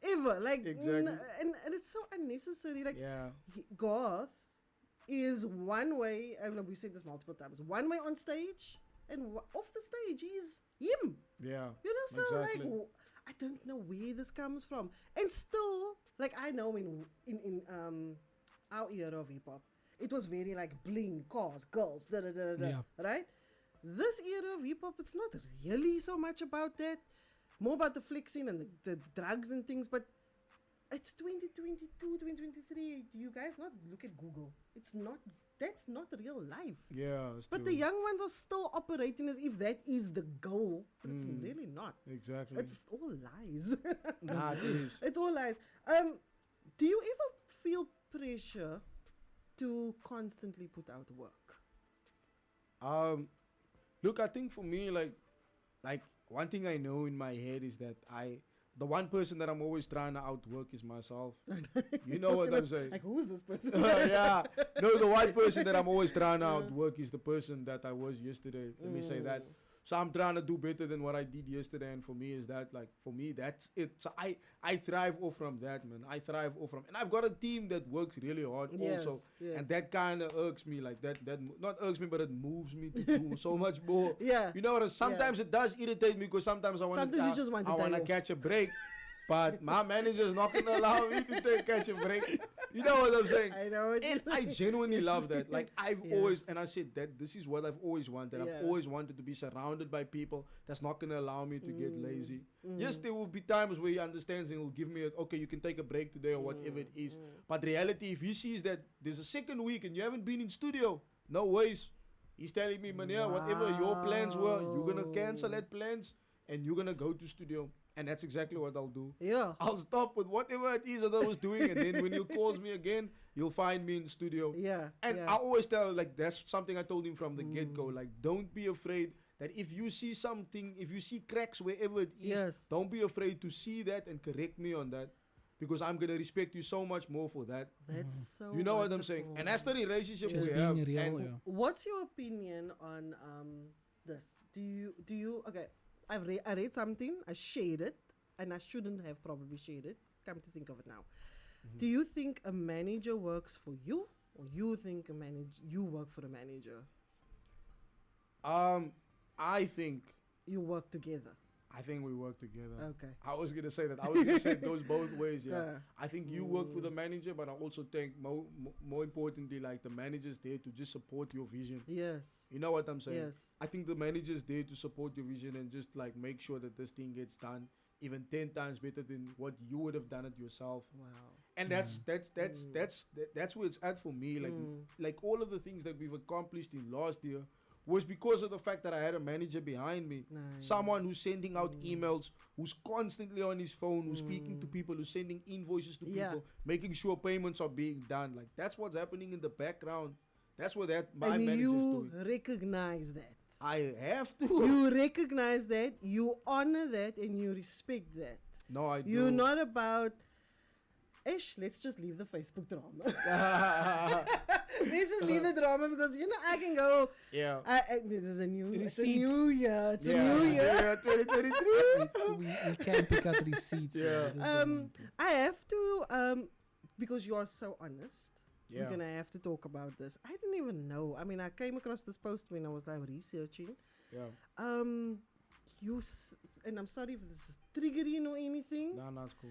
ever. Like, Exactly. and it's so unnecessary. Like, Yeah. Garth is one way. I know we've said this multiple times. One way on stage, and off the stage, he's him. Yeah. So Exactly. like, I don't know where this comes from, and still, like, I know in our era of hip hop, it was very like bling, cars, girls, Yeah. right? This era of hip hop, it's not really so much about that, more about the flexing and the drugs and things, but. It's 2022, 2023. Do you guys not look at Google? That's not real life. Yeah. it's But true. the young ones are still operating as if that is the goal. But it's really not. Exactly. It's all lies. Nah, it is. It's all lies. Do you ever feel pressure to constantly put out work? Look, I think for me, like one thing I know in my head is that the one person that I'm always trying to outwork is myself. You know what I'm saying? Like, who's this person? Yeah. No, the one person that I'm always trying to outwork is the person that I was yesterday. Let me say that. So I'm trying to do better than what I did yesterday, and for me is that, like, for me that's it. So I thrive off from that, man. I thrive off from, and I've got a team that works really hard also, Yes. and that kind of irks me, like that not irks me, but it moves me to do so much more. Yeah. You know what? Sometimes it does irritate me because sometimes I want Sometimes you just want to die off. catch a break, but my manager is not gonna allow me to catch a break. You know what I'm saying? I know what And you're I saying. genuinely love that. Like, I've Yes. always, and I said that this is what I've always wanted. Yeah. I've always wanted to be surrounded by people that's not going to allow me to get lazy. Yes, there will be times where he understands and he'll give me okay, you can take a break today or whatever it is. But reality, if he sees that there's a second week and you haven't been in studio, no ways. He's telling me, Mania, whatever your plans were, you're going to cancel that plans and you're going to go to studio. And that's exactly what I'll do. Yeah. I'll stop with whatever it is that I was doing, and then when he calls me again, you'll find me in the studio. Yeah. And yeah. I always tell, like, that's something I told him from the get-go. Like, don't be afraid that if you see something, if you see cracks wherever it is, Yes. don't be afraid to see that and correct me on that. Because I'm going to respect you so much more for that. That's so You know what I'm saying? wonderful. And that's the relationship Just we being have. real, And yeah. What's your opinion on this? Do you okay? I read something. I shared it, and I shouldn't have probably shared it. Come to think of it now, do you think a manager works for you, or you think you work for a manager? I think You work together. we work together. Okay. I was gonna say that. I was gonna say it goes both ways. Yeah. I think you work for the Mm. manager, but I also think more importantly, like, the manager's there to just support your vision. Yes. You know what I'm saying? Yes. I think the manager's there to support your vision and just, like, make sure that this thing gets done even 10 times better than what you would have done it yourself. Wow. And that's where it's at for me. Like all of the things that we've accomplished in last year was because of the fact that I had a manager behind me. Nice. Someone who's sending out emails, who's constantly on his phone, who's speaking to people, who's sending invoices to Yeah. people, making sure payments are being done. Like, that's what's happening in the background. That's what my And manager's you doing. recognize that. I have to. You recognize that. You honor that, and you respect that. No, I do. You're not about. Ish, let's just leave the Facebook drama. Let's just leave the drama because I can go. Yeah. This is a new. It's a Receipts. new year. It's a Yeah. new year. Yeah, 2023. we can't pick out receipts. Yeah. Just don't want to. I have to because you are so honest. Yeah. We're gonna have to talk about this. I didn't even know. I mean, I came across this post when I was like researching. Yeah. And I'm sorry if this is triggering or anything. No, that's cool.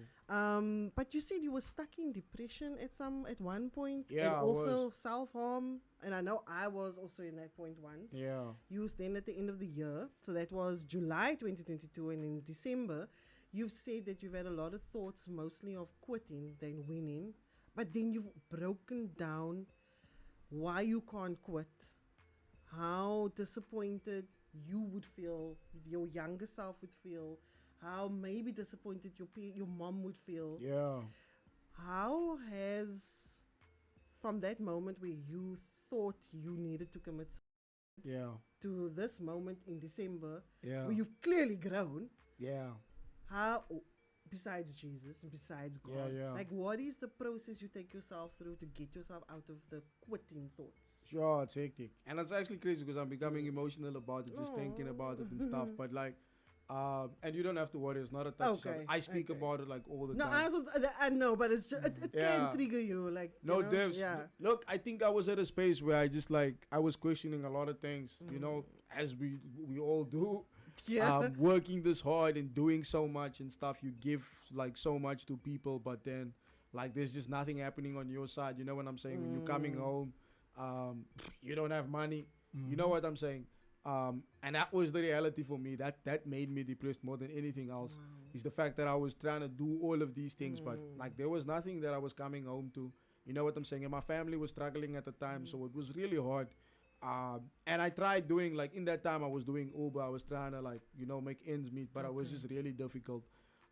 But you said you were stuck in depression at one point. Yeah, and I also was. self-harm. And I know I was also in that point once. Yeah. You was then at the end of the year. So that was July 2022. And in December, you've said that you've had a lot of thoughts, mostly of quitting than winning. But then you've broken down why you can't quit, how disappointed you would feel, your younger self would feel, how maybe disappointed your mom would feel. Yeah. How has, from that moment where you thought you needed to commit Yeah. to this moment in December, Yeah. where you've clearly grown, Yeah. how, besides Jesus and besides God, Yeah. like what is the process you take yourself through to get yourself out of the quitting thoughts? Sure, it's hectic. And it's actually crazy because I'm becoming emotional about it, just thinking about it and stuff. But like, and you don't have to worry, it's not a touchy subject. I speak about it like all the No, time. I know, but it's just, it can trigger you. Like, No, you know? devs. Yeah. Look, I think I was at a space where I just like, I was questioning a lot of things, you know, as we all do. Yeah. Working this hard and doing so much and stuff, you give like so much to people, but then like there's just nothing happening on your side. You know what I'm saying? When you're coming home, you don't have money. You know what I'm saying? And that was the reality for me. That made me depressed more than anything else. Is the fact that I was trying to do all of these things, but like there was nothing that I was coming home to. You know what I'm saying? And my family was struggling at the time, so it was really hard. And I tried doing, like, in that time I was doing Uber. I was trying to, like, you know, make ends meet, but it was just really difficult.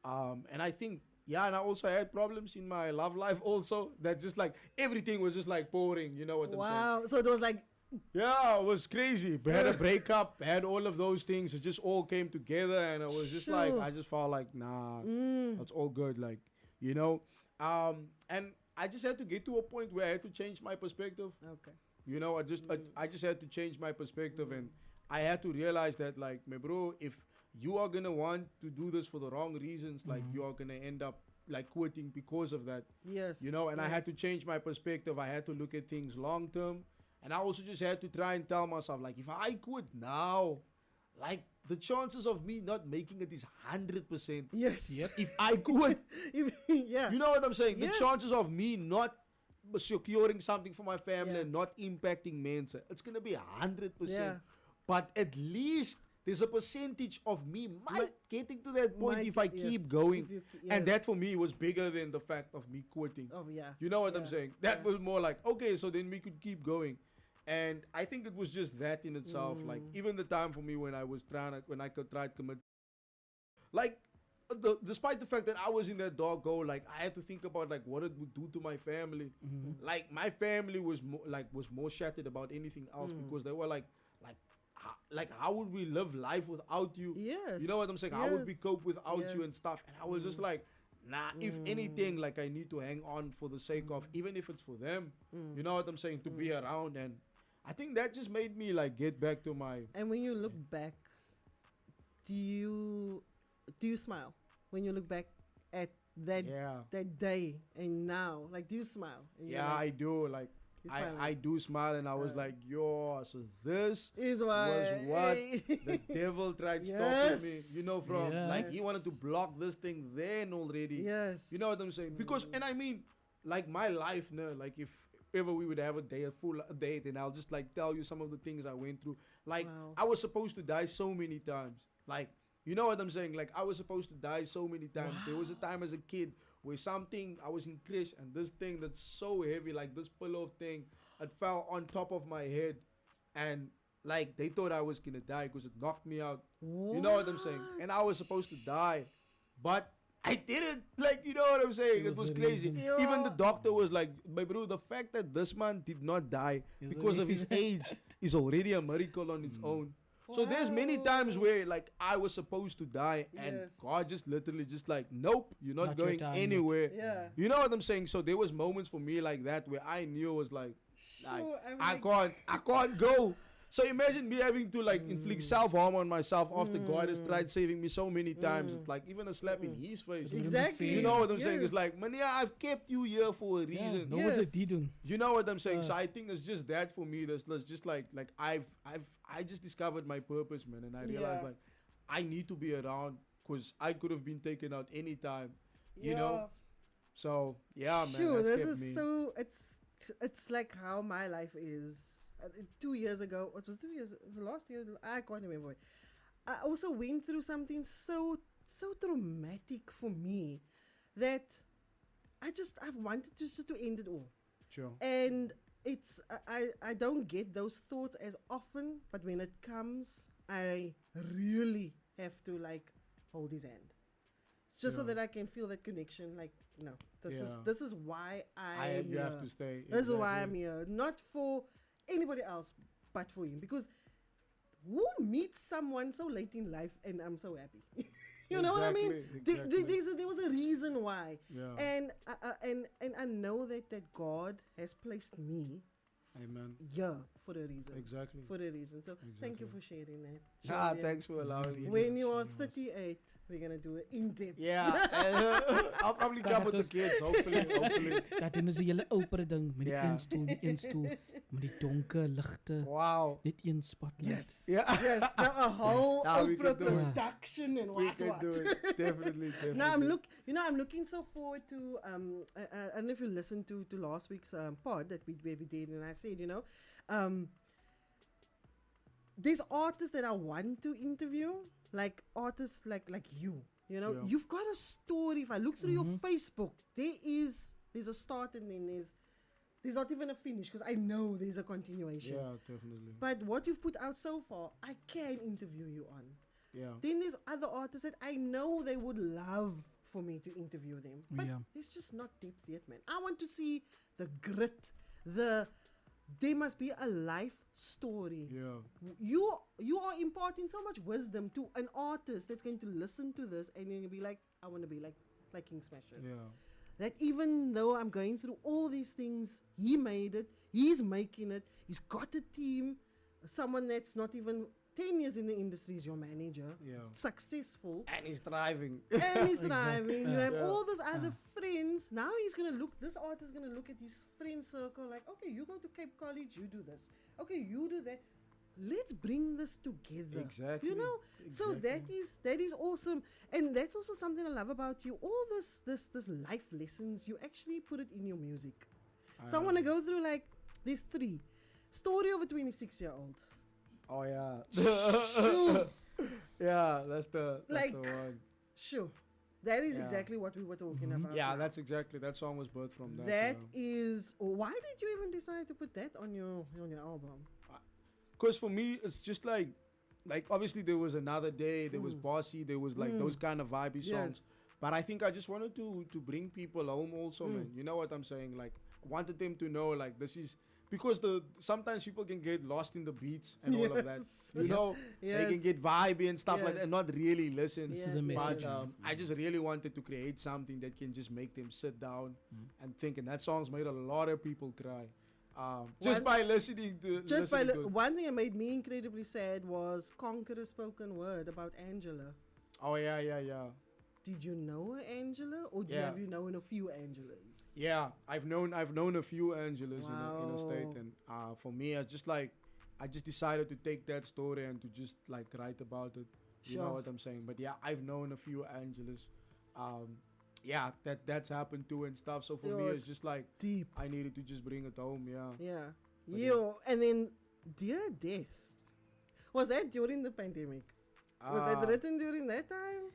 And I think, yeah, and I also had problems in my love life also. That just, like, everything was just, like, pouring. You know what I'm saying? Wow. So it was like, Yeah, it was crazy. Had a breakup, had all of those things. It just all came together, and it was just like, I just felt like, nah, that's all good. Like, you know? And I just had to get to a point where I had to change my perspective. okay. You know, I just had to change my perspective, and I had to realize that, like, my bro, if you are gonna want to do this for the wrong reasons, like, you are gonna end up like quitting because of that. Yes. You know, and I had to change my perspective. I had to look at things long term, and I also just had to try and tell myself, like, if I quit now, like, the chances of me not making it is 100%. Yes. If I quit, Yeah. you know what I'm saying? Yes. The chances of me not securing something for my family Yeah. and not impacting Mensa, it's gonna be 100%. Yeah. But at least there's a percentage of me getting to that point Might- if I yes, keep going. if you And yes. that for me was bigger than the fact of me quitting. Oh, yeah. You know what I'm Yeah. saying? That Yeah. was more like, okay, so then we could keep going. And I think it was just that in itself. Like, even the time for me when I was trying to, when I could try to commit, like, despite the fact that I was in that dark hole, like, I had to think about, like, what it would do to my family. Like, my family was was more shattered about anything else, because they were like, how would we live life without you? Yes. You know what I'm saying? How would we Yes. cope without you Yes. and stuff? And I was just like, nah, if anything, like, I need to hang on for the sake of, even if it's for them, you know what I'm saying, to be around. And I think that just made me, like, get back to my, And when you look back, do you smile when you look back at that yeah. that day and now? Like, do you smile? And you're Yeah, like, I do. Like, You smiling? I do smile, and I was like, yo, so this is was what hey. the devil tried Yes. stopping me. You know, from, Yeah. like, he wanted to Yes. block this thing then already. Yes. You know what I'm saying? Because, and I mean, like, my life, no, like, if ever we would have a full day, then I'll just, like, tell you some of the things I went through. Like, Wow. I was supposed to die so many times. Like, you know what I'm saying? Like, I was supposed to die so many times. There was a time as a kid where I was in creche, and this thing that's so heavy, like this pillow thing, it fell on top of my head. And, like, they thought I was going to die because it knocked me out. You know what I'm saying? And I was supposed to die. But I didn't. Like, you know what I'm saying? It was a crazy. reason. Even the doctor was like, my bro, the fact that this man did not die Is a because of his reason. age is already a miracle on its own. So there's many times where, like, I was supposed to die, and Yes. God just literally just like, nope, you're not Not your going time yet. anywhere. Yeah. You know what I'm saying? So there was moments for me like that where I knew it was like Sure, I'm I like- can't go. So imagine me having to, like, inflict self-harm on myself after God has tried saving me so many times. It's like even a slap in his face. Exactly. You know what I'm saying? Yes. It's like, man, yeah, I've kept you here for a reason. No one's a Yes. Didun. You know what I'm saying? So I think it's just that for me. That's just like I just discovered my purpose, man, and I realized Yeah. like I need to be around because I could have been taken out anytime. You know? So yeah, man. Sure, that's this kept is me. so. It's like how my life is. 2 years ago, it was 2 years. It was last year. I can't remember. I also went through something so traumatic for me that I wanted just to end it all. Sure. And it's I don't get those thoughts as often, but when it comes, I really have to like hold his hand, just so Yeah. that I can feel that connection. Like, no, Yeah. this is why I'm You have here. to stay. This is why I'm Exactly. here, not for anybody else, but for him. Because who meets someone so late in life and I'm so happy? You know what I mean? Exactly. There was a reason why, Yeah. and I know that God has placed me Amen. here for a reason. Exactly. For a reason. So thank you Exactly. for sharing that. Ah, Sharia. thanks for allowing me. When you are She was- 38, we're gonna do it in depth. Yeah, I'll probably come with the kids. Hopefully. Dat doen ze hele opere ding met die Ja. een stoel, die een stoel, met die donker ligte, Wow. net een spotlight. Yes. Yeah. Yes. Now a whole Now we Oprah can do it. production and We what can what. do it. Definitely. Now I'm looking so forward to I don't know if you listened to last week's pod that where we did, and I said, there's artists that I want to interview, like artists like you. Yeah. You've got a story. If I look through your Facebook, there's a start and then there's not even a finish, because I know there's a continuation. Yeah, definitely. But what you've put out so far, I can interview you on. Yeah. Then there's other artists that I know they would love for me to interview them. But Yeah. there's just not depth yet, man. I want to see the grit, there must be a life story. Yeah. You are imparting so much wisdom to an artist that's going to listen to this and then be like, I want to be like King Smasher. Yeah. That even though I'm going through all these things, he made it, he's making it, he's got a team, someone that's not even 10 years in the industry is your manager, Yeah. successful, And he's thriving. and he's driving. You have Yeah. all those other friends. Now this artist is gonna look at his friend circle like, okay, you go to Cape College, you do this. Okay, you do that. Let's bring this together. Exactly. You know? So that is awesome. And that's also something I love about you. All this life lessons, you actually put it in your music. So I want to go through like these 3. Story of a 26-year-old. Oh yeah. Shoo. Yeah, that's the Like, one. Sure. That is Yeah. exactly what we were talking about. Yeah, now. that's exactly that song was birthed from that. That yeah. is. Why did you even decide to put that on your album? Because for me, it's just like obviously there was Another Day, there was Bossy, there was like those kind of vibey songs. Yes. But I think I just wanted to bring people home also, man. You know what I'm saying? Like, I wanted them to know, like, this is because sometimes people can get lost in the beats and all of that. Yes. You know, they can Yes. get vibey and stuff like that, Yes. and not really listen Yeah, To the yeah. message. But I just really wanted to create something that can just make them sit down and think. And that song's made a lot of people cry. Just by listening to it. One thing that made me incredibly sad was Conqueror's spoken word about Angela. Oh yeah. Did you know her, Angela, or Yeah. have you known a few Angelas? Yeah, I've known a few Angelas in a state, Wow. and for me, I just decided to take that story and to just like write about it. You know Sure. what I'm saying? But yeah, I've known a few Angelas. Yeah, that's happened too and stuff. So for me, Yo, it's just like Deep. I needed to just bring it home. Yeah. Yeah. But Yo, and then Dear Death. Was that during the pandemic? Was that written during that time?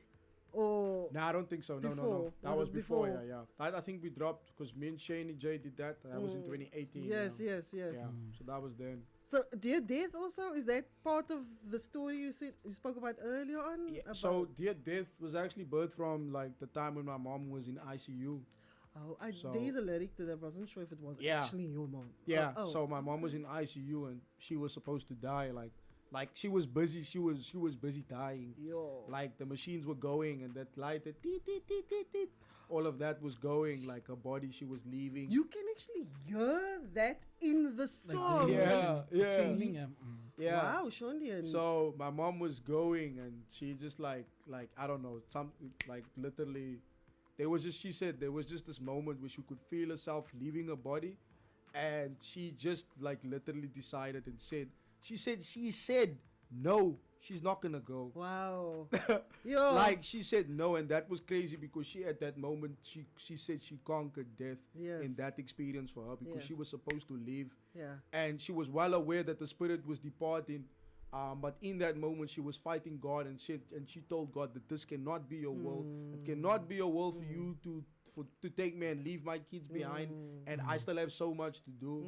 Or No, I don't think so. No. Before? That Was was it before. before? Yeah. I think we dropped because me and Shani J did that. That was in 2018. yes, yeah. yes. Yeah. So that was then. So Dear Death also, is that part of the story you spoke about earlier on? Yeah, About so Dear Death was actually birthed from like the time when my mom was in ICU. so- there is a lyric to that. I wasn't sure if it was Yeah. actually your mom. Yeah. Oh, So my mom was in ICU and she was supposed to die. Like she was busy. She was busy dying. yo. Like the machines were going and that light, that teet, teet, teet, teet, teet, all of that was going. Like her body, she was leaving. You can actually hear that in the Like song. the Yeah, emotion, the yeah. feeling, Yeah. Wow, Shondian. So my mom was going and she just like I don't know, something like literally she said there was just this moment where she could feel herself leaving her body, and she just like literally decided and said she said no, she's not gonna go. Wow. Yo. Like she said no, and that was crazy because she at that moment she said she conquered death Yes. in that experience for her because she Yes. was supposed to leave. Yeah. And she was well aware that the spirit was departing, but in that moment she was fighting God and she told God that this cannot be your will. It cannot be your will for you to take me and leave my kids behind, and I still have so much to do.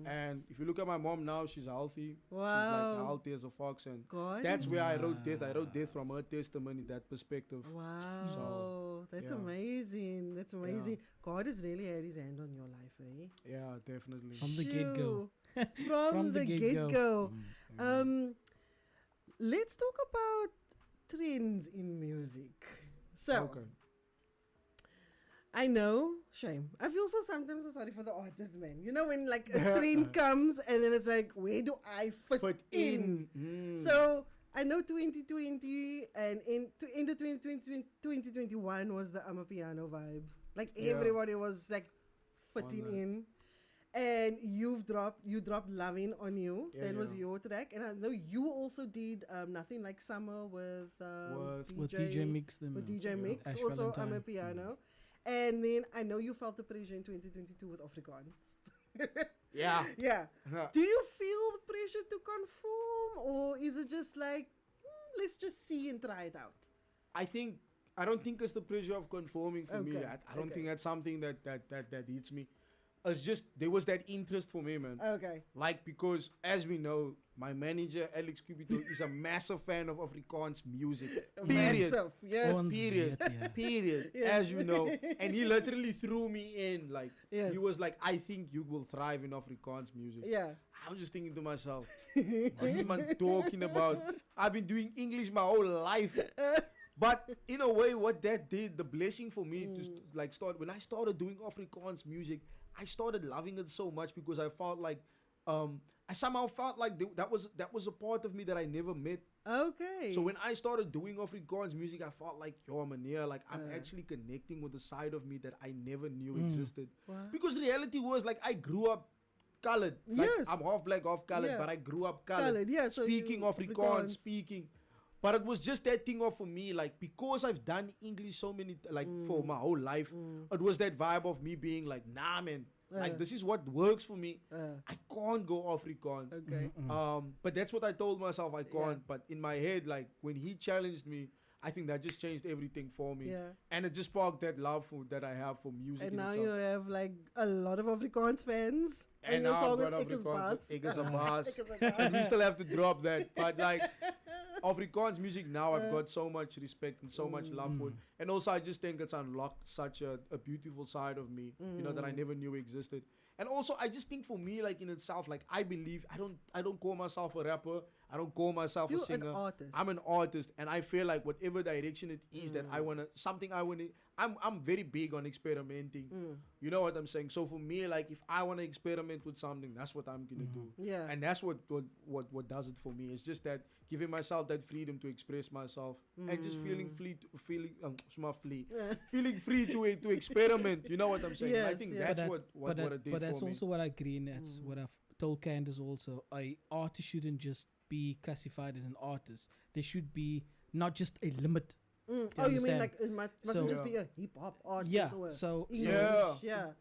And if you look at my mom now, she's healthy. She's like healthy as a fox, and that's where I wrote death. I wrote death from her testimony, that perspective. Wow, So, that's yeah. amazing. That's amazing. God has really had his hand on your life, eh? Yeah, definitely. From the get-go. From the get-go. Let's talk about trends in music. So, Okay. I know, shame. I feel so sometimes so sorry for the artists, man. You know, when like a trend comes and then it's like, where do I fit in? So, I know 2020 and into 2021 was the Amapiano vibe. Like everybody was like fitting in. And you dropped Loving on You. That was your track. And I know you also did Nothing Like Summer with DJ Mix. With DJ Mix, Ash also Valentine. Amapiano. And then I know you felt the pressure in 2022 with Afrikaans. Yeah. Yeah. Do you feel the pressure to conform, or is it just like, let's just see and try it out? I don't think it's the pressure of conforming for me. I don't think that's something that hits me. It's just there was that interest for me, man. Okay. Like, because as we know, my manager Alex Cupito is a massive fan of Afrikaans music. Period. Massive, yes. Period. Yes. As you know, and he literally threw me in. Like, Yes. he was like, "I think you will thrive in Afrikaans music." Yeah. I'm just thinking to myself, what's this man talking about? I've been doing English my whole life. But in a way, what that did, the blessing for me to like start, when I started doing Afrikaans music, I started loving it so much because I felt like, I somehow felt like that was a part of me that I never met. Okay. So when I started doing Afrikaans music, I felt like, yo, man, yeah, like I'm actually connecting with a side of me that I never knew existed. Wow. Because reality was like I grew up colored. Like, Yes. I'm half black, half colored, but I grew up colored. Yeah, so speaking you- Afrikaans, Afrikaans. speaking. But it was just that thing of for me, like, because I've done English so many, like, for my whole life, it was that vibe of me being like, nah, man, like, this is what works for me. I can't go Afrikaans. Okay. But that's what I told myself, I can't. But in my head, like, when he challenged me, I think that just changed everything for me. Yeah. And it just sparked that love that I have for music. And in now itself. you have like a lot of Afrikaans fans. And your now song I've is got Ek is Afrikaans, Bas. Ek is a Bas. Ek is a Bas. We still have to drop that. But like Afrikaans music now, I've got so much respect and so much love for it. And also I just think it's unlocked such a beautiful side of me, you know, that I never knew existed. And also I just think for me, like in itself, like I believe I don't call myself a rapper. I don't call myself a You're singer. an artist. I'm an artist, and I feel like whatever direction it is that I wanna, I'm very big on experimenting. You know what I'm saying? So for me, like if I wanna experiment with something, that's what I'm gonna do. Yeah. And that's what does it for me. It's just that giving myself that freedom to express myself and just feeling free to experiment. You know what I'm saying? And I Yes, think yes. that's what it did But that's for me. also what I agree, and that's what I've told Candice also. An artist shouldn't just be classified as an artist. There should be not just a limit. Oh, you mean understand? like it mustn't So- just be a hip hop artist Yeah, or so- English? Yeah.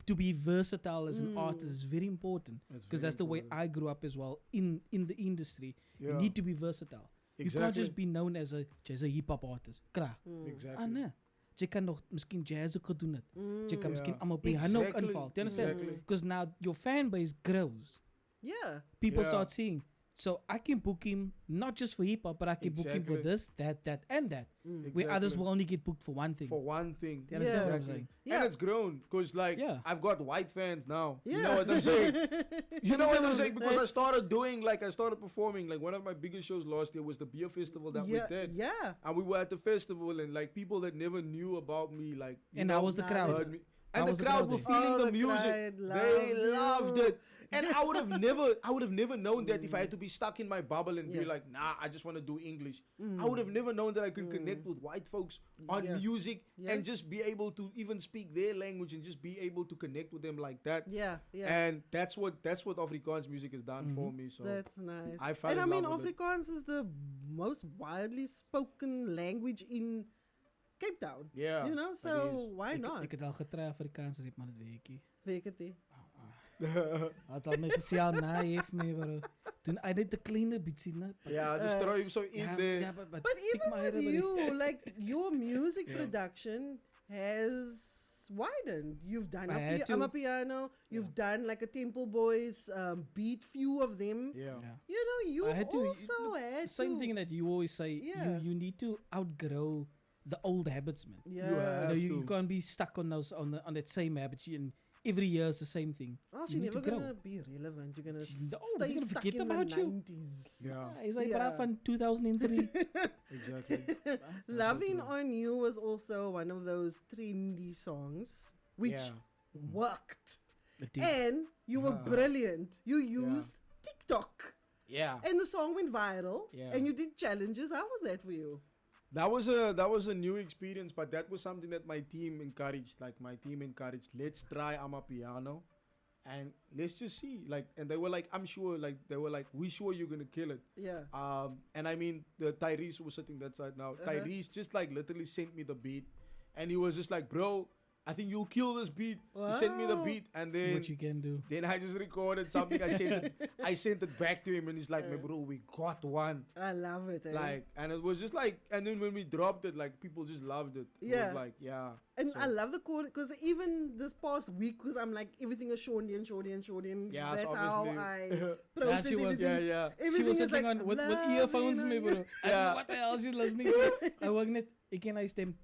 To be versatile as an artist is very important, because that's the way I grew up as well in the industry. You need to be versatile. You can't Exactly. just be known as a hip hop artist. Kra. Exactly. Ah nee. Jy kan nog miskien jazz ook gedoen het. Jy kan miskien allemaal piano ook Exactly. inval. Do you understand? Exactly. Because now your fan base grows. Yeah. People Yeah. start seeing. So I can book him not just for hip hop, but I can book him for Exactly. this, that, and that. Where others will only get booked for one thing. For one thing. Do you understand what I'm Yes. saying? Yeah. And it's grown because, like, Yeah. I've got white fans now. You Yeah. know what I'm saying? You know what I'm saying? Because I That's- started performing. Like, one of my biggest shows last year was the beer festival that we did. Yeah. And we were at the festival, and, like, people that never knew about me, like, you And know, how was the crowd? heard me. How And the was the crowd crowd were there? feeling Oh, the the music. crowd They loved loved you. it. And I would have never known that if I had to be stuck in my bubble and be Yes. like, nah, I just want to do English. I would have never known that I could connect with white folks on Yes. music Yes. and just be able to even speak their language and just be able to connect with them like that. Yeah. Yeah. And that's what Afrikaans music has done for me. So That's nice. I fell And I in mean, love with it. Afrikaans is the most widely spoken language in Cape Town. Yeah, You know, it so is. why not? Ik het al getry Afrikaans rap, maar dat weet ek nie. Weet ek dit? Had al my gesê na heeft me, bro. Toen hij net de kleine bietsie, ne? Yeah, just throw him so in there. But even with you, like your music production has widened. You've done I had to. Amapiano. You've done like a Temple Boys beat, few of them. Yeah. You know, you've I had to. also had Same to. thing that you always say. Yeah. You need to outgrow the old habits, man. Yeah. have You to. can't be stuck on those on that same habit. And every year is the same thing. Else You you're need never to grow. gonna be relevant. You're gonna No, stay they're gonna stuck forget in the about you. 90s. Yeah. Is like Yeah. van 2003. Exactly. Loving on You was also one of those trendy songs which Yeah. worked. It did. And you were Yeah. brilliant. You used TikTok. Yeah. And the song went viral. Yeah. And you did challenges. How was that for you? That was a new experience, but that was something that my team encouraged. Like my team encouraged, let's try Amapiano, and let's just see. Like, and they were like, I'm sure. Like, they were like, we sure you're gonna kill it. Yeah. And I mean, the Tyrese was sitting that side now. Tyrese just like literally sent me the beat, and he was just like, bro, I think you'll kill this beat. He sent me the Wow. beat, and See then what you can do. then I just recorded something. I sent it back to him, and he's like, "My bro, we got one." I love it. Eh? Like, and it was just like, and then when we dropped it, like people just loved it. It Yeah. was like, yeah. And So- I love the chord because even this past week, because I'm like, everything is Shondian. Yeah, That's so how obviously- I process she was- everything. Yeah, yeah. Everything She was is sitting like on with loving earphones, on me, you. bro. I don't know Yeah. what the hell she's listening to. I work net. Ik ken hij stem.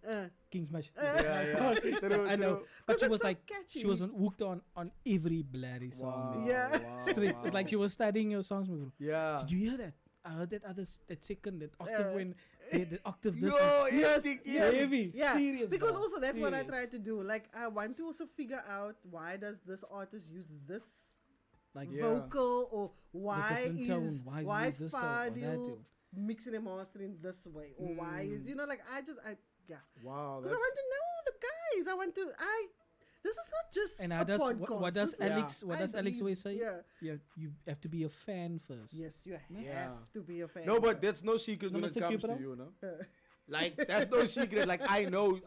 King Smash. Yeah, yeah. True, I know. true. But 'Cause she it's was so like, catchy. she was hooked on every bloody song. Wow, Yeah. wow, Straight. wow. It's like she was studying your songs, me, bro. Yeah. Did you hear that? I heard that that second, that octave when the octave this. Yo, and- yes, Yeah, heavy. Yeah, Serious. because bro. also that's what I Serious. try to do. Like I want to also figure out why does this artist use this Like Yeah. vocal or why different tone. is Why is why it is this tone or that Fadil tone? mixing and mastering this way or why is like yeah. Wow. Because I want to know the guys. I want to this is not just And a how does podcast. what does This is- Alex what I does Alex believe- always say? Yeah. You have to be a fan first. Yes, you have Yeah. to be a fan. No, but that's no secret No, when it Mr. comes to Kipra? you, no? Uh, Like that's no secret. Like I know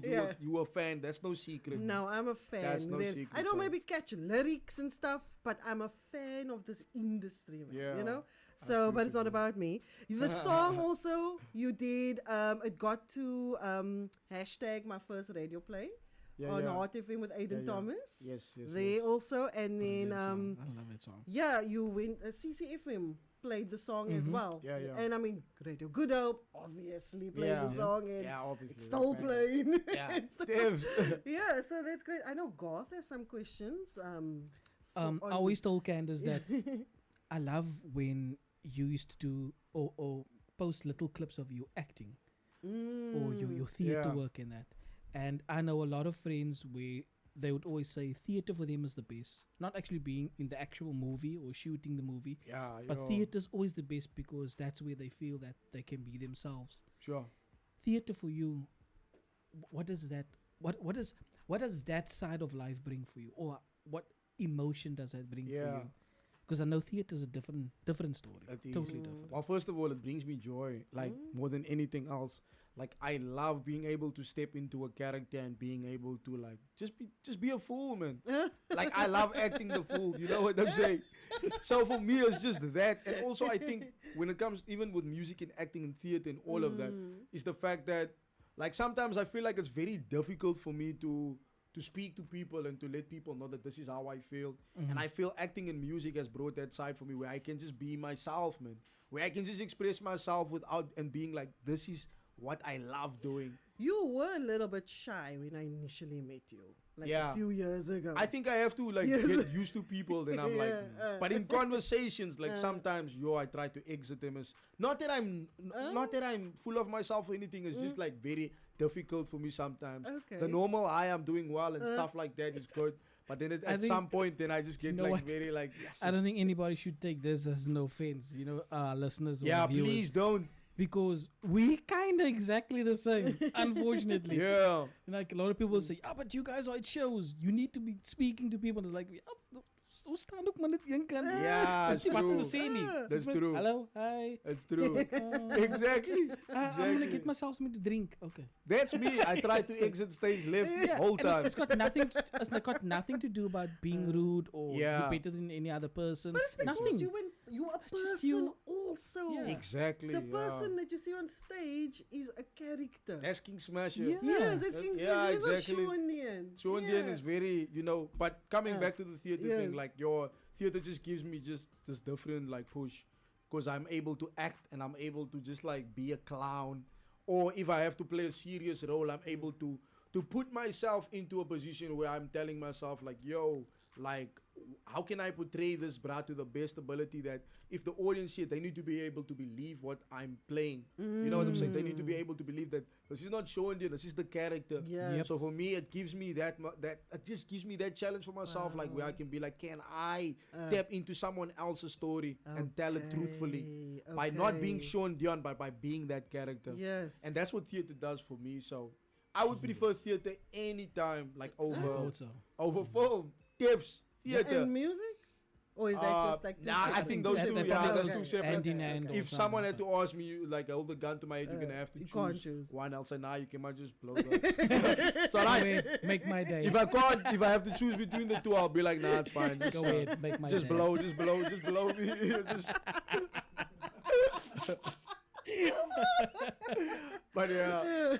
Yeah. you a fan. That's no secret. No, I'm a fan. That's no really. secret, I don't so- maybe catch lyrics and stuff, but I'm a fan of this industry, man, Yeah, you know? I So, feel but it's you, not bro. about me. The song also, you did, it got to hashtag my first radio play Yeah, on yeah. Hot FM with Aiden yeah. Thomas. Yes, yes. They yes. also, and then, I love that song. yeah, you went, CCFM played the song as Mhm. well. Yeah, yeah. And I mean, Radio Good Hope obviously played Yeah. the song and Yeah, obviously. it's still fan. playing. Yeah. It's still- Devs. yeah, so that's great. I know Garth has some questions. I always told Candice that I love when you used to do or post little clips of you acting or your theater Yeah. work and that. And I know a lot of friends where they would always say theater for them is the best. Not actually being in the actual movie or shooting the movie, Yeah, but yo, theater's always the best because that's where they feel that they can be themselves. Sure. Theater for you, what does that what does that side of life bring for you, or what emotion does that bring for Yeah. you? Because I know theater is a different story, It is. totally different. Well, first of all, it brings me joy, like more than anything else. Like I love being able to step into a character and being able to like just be a fool, man. Like I love acting the fool. You know what I'm saying? So for me, it's just that. And also, I think when it comes even with music and acting and theater and all of that, is the fact that like sometimes I feel like it's very difficult for me to speak to people and to let people know that this is how I feel. And I feel acting and music has brought that side for me where I can just be myself, man. Where I can just express myself without and being like, this is what I love doing. You were a little bit shy when I initially met you, like Yeah. a few years ago. I think I have to like Yes. get used to people. Then I'm like, Yeah, but in conversations, like sometimes, I try to exit them as not that I'm full of myself or anything. It's just like very difficult for me sometimes. Okay. The normal I'm doing well and stuff like that is good. But then at think- some point, then I just get You know like what? very like. Yes, I don't think anybody should take this as no offense, listeners or yeah, viewers, please don't. because we kind of exactly the same, unfortunately. Yeah. Like a lot of people say, but you guys are at shows. You need to be speaking to people. It's like, so staan ook maar net een kant. Yeah, it's Wat true. te sê nie. That's Sit met, true. Hello, hi. It's true. Exactly. I'm gonna Exactly. get myself something to drink. Okay. That's me. I try to exit stage left Yeah, whole and time. it's got nothing. It's got nothing to do about being rude or Yeah. you're better than any other person. but it's because nothing. you a just person you. also. Yeah. Exactly. The yeah. person that you see on stage is a character. That's King Smasher. Yeah. Yes, that's King Yeah, He's exactly. a Shonian. man. Sean Dion is very, but coming back to the theater thing, Yes. like your theater just gives me just this different like push, because I'm able to act and I'm able to just like be a clown, or if I have to play a serious role, I'm able to put myself into a position where I'm telling myself like, yo, like, how can I portray this bra to the best ability that if the audience see it, they need to be able to believe what I'm playing. You know what I'm saying? They need to be able to believe that this is not Sean Dion, this is the character. Yes. Yep. So for me, it gives me that it just gives me that challenge for myself, like where I can be like, can I tap into someone else's story and tell it truthfully by not being Sean Dion, but by being that character. Yes. And that's what theater does for me. So I would prefer theater anytime, like I over thought so. film, tips, theater. And music? Or is that just like two nah, I separate think those things? two, probably that's goes two separate. hand in hand or If something someone had like to ask me, like, hold the gun to my head, you're gonna have to you can't choose choose. one. I'll say, nah, you cannot just blow that. So Go like, ahead, make my day. if I have to choose between the two, I'll be like, nah, it's fine. Just, Go ahead, make my just day. blow me. Just but yeah.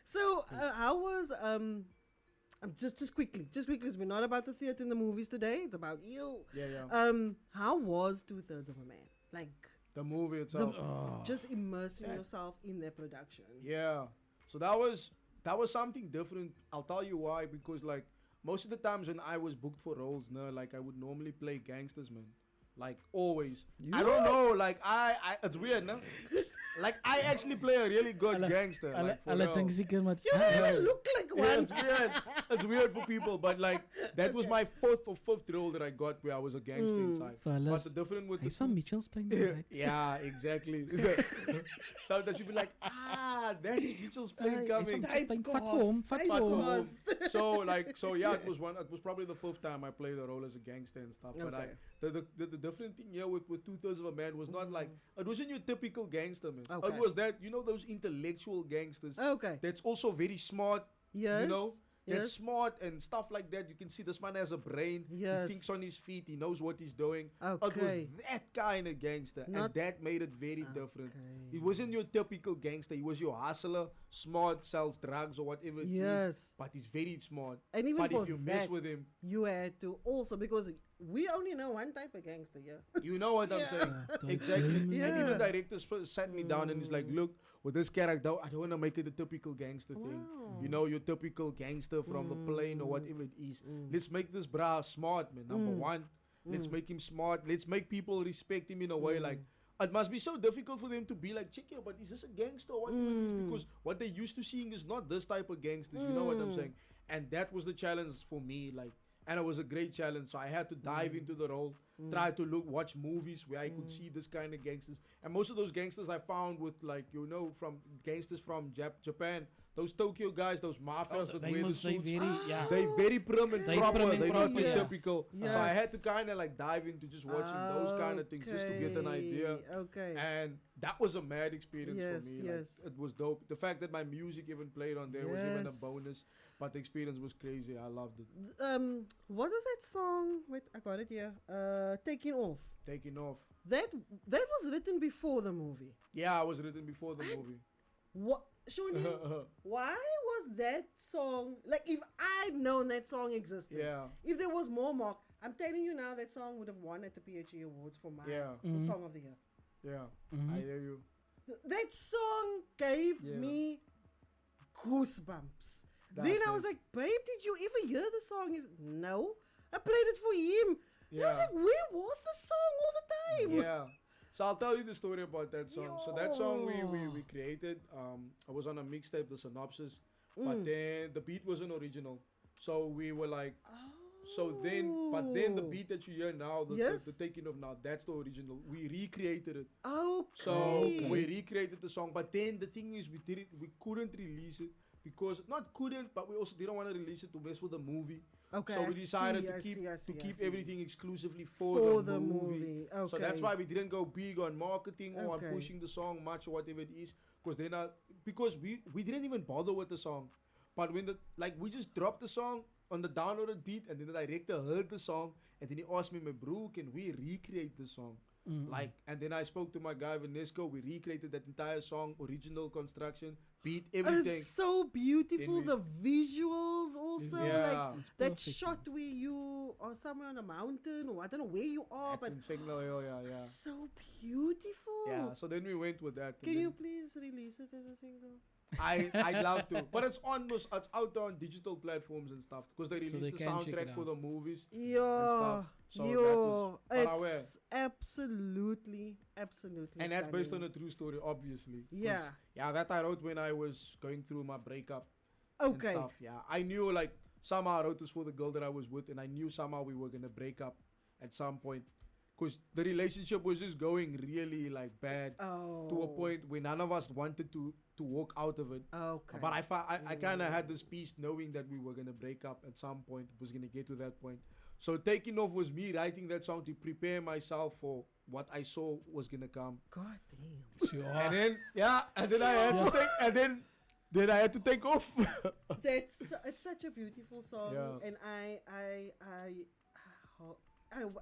So how was just quickly because we're not about the theater and the movies today, it's about you. Yeah. How was 2/3 of a Man? Like The movie itself. just immersing yourself in their production. Yeah. So that was something different. I'll tell you why. Because like most of the times when I was booked for roles, like I would normally play gangsters, man. Like always. I don't know. Like I it's weird, no? Like I actually play a really good gangster. Like, for real. You don't even look like Yeah, one. it's weird. It's weird for people, but like that was my fourth or fifth role that I got where I was a gangster inside. But Fellas, the different with he's the from Mitchell's playing right? yeah, exactly. So that should be like, that's Mitchell's plane coming. So yeah, it was probably the fifth time I played a role as a gangster and stuff. But the different thing here with 2/3 of a Man was not like, it wasn't your typical gangster, man. Okay. It was that, those intellectual gangsters. Okay. That's also very smart. Yes. You know? That's Yes. smart and stuff like that. You can see this man has a brain. Yes. He thinks on his feet. He knows what he's doing. Okay. It was that kind of gangster. Not- and that made it very different. Okay. It wasn't your typical gangster. He was your hustler, smart, sells drugs or whatever it is. Yes. But he's very smart. And even but for if you mess that, with him, you had to also, because we only know one type of gangster, yeah. you know what I'm saying. Don't Exactly. tell me. And Yeah. even directors sat me down and he's like, look, with this character, I don't want to make it a typical gangster thing. Wow. You know, your typical gangster from the plane or whatever it is. Let's make this bra smart, man. Number one, let's make him smart. Let's make people respect him in a way like, it must be so difficult for them to be like, check here, but is this a gangster or whatever it is? Because what they're used to seeing is not this type of gangsters. You know what I'm saying? And that was the challenge for me. Like, and it was a great challenge. So I had to dive into the role, try to watch movies where I could see this kind of gangsters. And most of those gangsters I found with like, from gangsters from Japan. Those Tokyo guys, those mafias that They wear the must say suits. very, yeah. They're very prim and They proper. prim and They're not proper, your yes. typical. Yes. So I had to kind of like dive into just watching those kind of things just to get an idea. Okay. And that was a mad experience Yes, for me. yes. Like, it was dope. The fact that my music even played on there was even a Yes. bonus. But the experience was crazy. I loved it. What is that song? Wait, I got it here. Taking Off. Taking off. That was written before the movie. Yeah, it was written before the movie. What, Shoni? Why was that song like? If I'd known that song existed, Yeah. if there was more mark, I'm telling you now, that song would have won at the PHE Awards for my Yeah. song of the year. Yeah. I hear you. That song gave Yeah. me goosebumps. That Then I is- was like, babe, did you ever hear the song? He's no. I played it for him. And I was Yeah. like, where was the song all the time? Yeah. So I'll tell you the story about that song. So that song we Yo. created. I was on a mixtape, the synopsis, but then the beat wasn't original. So we were like, but then the beat that you hear now, Yes. the taking of now, that's the original. We recreated it. Okay. So we recreated the song, but then the thing is, we couldn't release it because not couldn't, but we also didn't want to release it to mess with the movie. Okay, So I we decided see, to I see, I keep see. everything exclusively For for the the movie. movie. So that's Okay. why we didn't go big on marketing or Okay. on pushing the song much or whatever it is, because we didn't even bother with the song. But when we just dropped the song on the downloaded beat, and then the director heard the song, and then he asked me, "My bro, can we recreate the song?" And then I spoke to my guy Vanesco. We recreated that entire song, original construction, beat, everything. It's so beautiful. Then The visuals also. Yeah. that Perfect. shot where you are somewhere on a mountain, or I don't know where you are, That's but in Signal Hill, yeah. so beautiful. Yeah, so then we went with that. and Can then you please release it as a single? I'd love to, but it's out there on digital platforms and stuff because they So released they the can check it soundtrack for out. the movies. Yeah, So that was it's absolutely and that's stunning. based on a true story, obviously. 'Cause, Yeah. yeah, that I wrote when I was going through my breakup Okay. and stuff. Yeah, I knew like somehow I wrote this for the girl that I was with, and I knew somehow we were gonna break up at some point because the relationship was just going really like bad to a point where none of us wanted to walk out of it. Okay. But I kind of had this peace knowing that we were going to break up at some point. It was going to get to that point. So taking off was me writing that song to prepare myself for what I saw was going to come. God damn. Sure. And then, and then I had to take, and then I had to take off. It's such a beautiful song, Yeah. and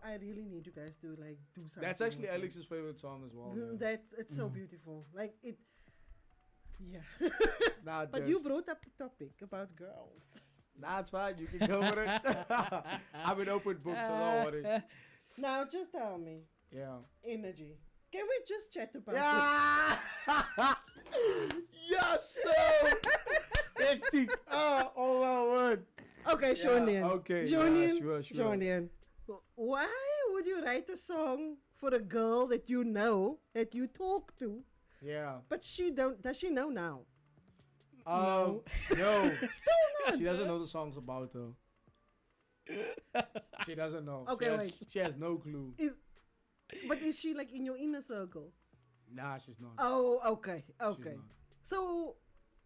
I really need you guys to like do something. That's actually with it. Alex's favorite song as well. Yeah. That it's so beautiful. Like it. Yeah. Nah, But you brought up the topic about girls. Nah, it's fine. You can go for it. I'm an open book, so don't worry. Now just tell me, Yeah. energy. Can we just chat about Yeah. Yes, sir. Hectic. Oh my word. this? Okay, Shonian. okay, Shonian. yeah, sure. Shonian. Why would you write a song for a girl that you know, that you talk to, Yeah. but she don't? Does she know now? No. Still not. She doesn't know the songs about her. She doesn't know. Okay, wait. She has no clue. But is she like in your inner circle? Nah, she's not. Oh, okay, She's okay. not. So,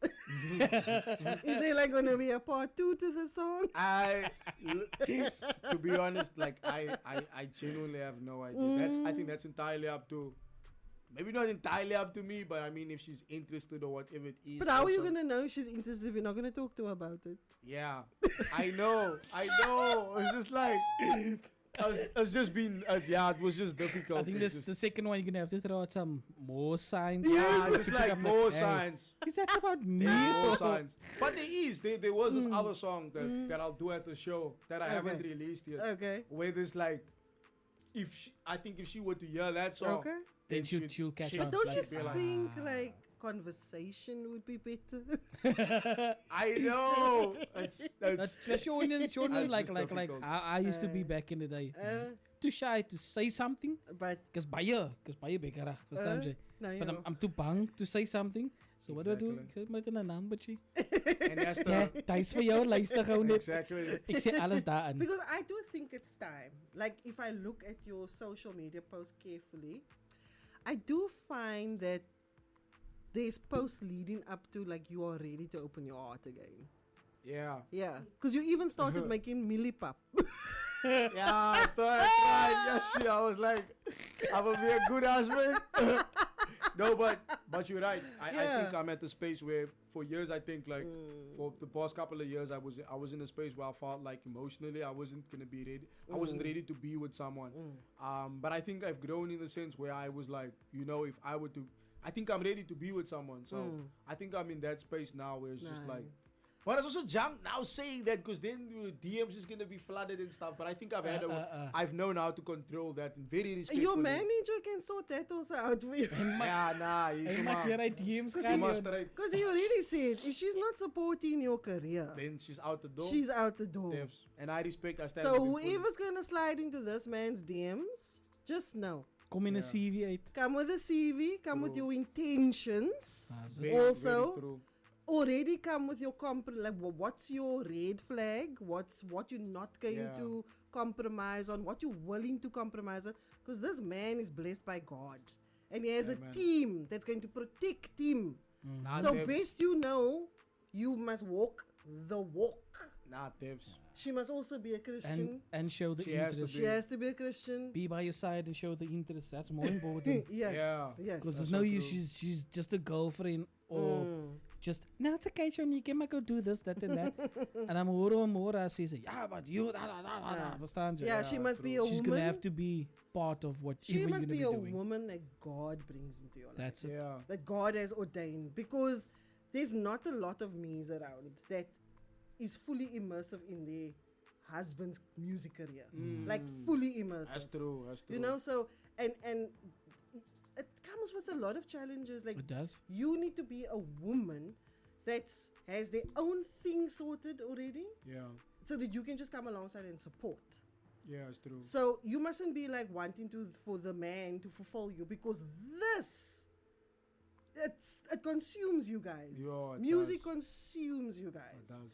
is there like gonna be a part 2 to the song? To be honest, like I genuinely have no idea. I think that's entirely up to, maybe not entirely up to me, but I mean if she's interested or whatever it is. But how are you also. gonna know she's interested if you're not gonna talk to her about it? Yeah, I know. It's just like it's just been it was just difficult. I think It's this just- the second one. You're gonna have to throw out some more signs. yeah, to just pick like up more hey, signs. Is that about me? More signs. But there was this other song that I'll do at the show that I haven't released yet. Okay. Where there's like, I think if she were to hear that song, Okay. Then she'll catch But on. don't you like, be like, think like conversation would be better? I know. That's Shonian is That's like just like difficult. I used to be back in the day. Too shy to say something. But Because baie bekerig, verstaan jy? no, But I'm too bang to say something. So what do I do? Ek sê met 'n numbertjie. And that's Ja, the dis vir jou luister gou net. exactly. Ek sê alles daarin. because I do think it's time. Like if I look at your social media posts carefully, I do find that there's posts leading up to like you are ready to open your heart again. Yeah. Yeah, because you even started making millipap. Yeah, that's right. Yes, I was like, I'm gonna be a good husband. No, but you're right. I think I'm at the space where for years I think like for the past couple of years I was in a space where I felt like emotionally I wasn't gonna be ready. I wasn't ready to be with someone. But I think I've grown in the sense where I was like, you know, if I were to, I think I'm ready to be with someone. So I think I'm in that space now where it's just like. But it's also junk now saying that because then your DMs is gonna be flooded and stuff. But I think I've known how to control that and very respectfully. Your manager can sort that also out for you. Yeah, nah, Hy he's maak weer uit DM's Because gaan. you- straight. Because he already said if she's not supporting your career, Then she's out the door. she's out the door. Devs. And I respect. I stand. So with him fully. whoever's gonna slide into this man's DMs, just know. Kom in 'n Ja. CV uit. Come with a CV, come with True. your intentions. Ah, so- Very, Also, very true. already come with your like what's your red flag? What you're not going Yeah. to compromise on? What you're willing to compromise on? Because this man is blessed by God, and he has Yeah, a man. team that's going to protect him. Nah, So Devs. best you know, you must walk the walk. Nah, Devs. She must also be a Christian. And show the She has to interest. She has to be a Christian. Be by your side and show the interest. That's more important. Yes, Yeah. yes. Because there's That's no so use. true. She's just a girlfriend or just no, it's okay, Sean. You can go do this, that, and that. And I'm more. I say, yeah, but you, verstaan jy? Yeah, she must be a She's woman. gonna have to be part of whatever She you're must gonna be a doing. woman that God brings into your life. That's it. Yeah. That God has ordained. Because there's not a lot of me's around that is fully immersive in their husband's music career, like fully immersive. That's true. That's true. You know, so and it comes with a lot of challenges. Like It does. you need to be a woman that has their own thing sorted already, Yeah. so that you can just come alongside and support. Yeah, it's true. So you mustn't be like wanting for the man to fulfill you, because it consumes you guys. Yeah, it Music does. consumes you guys. It does.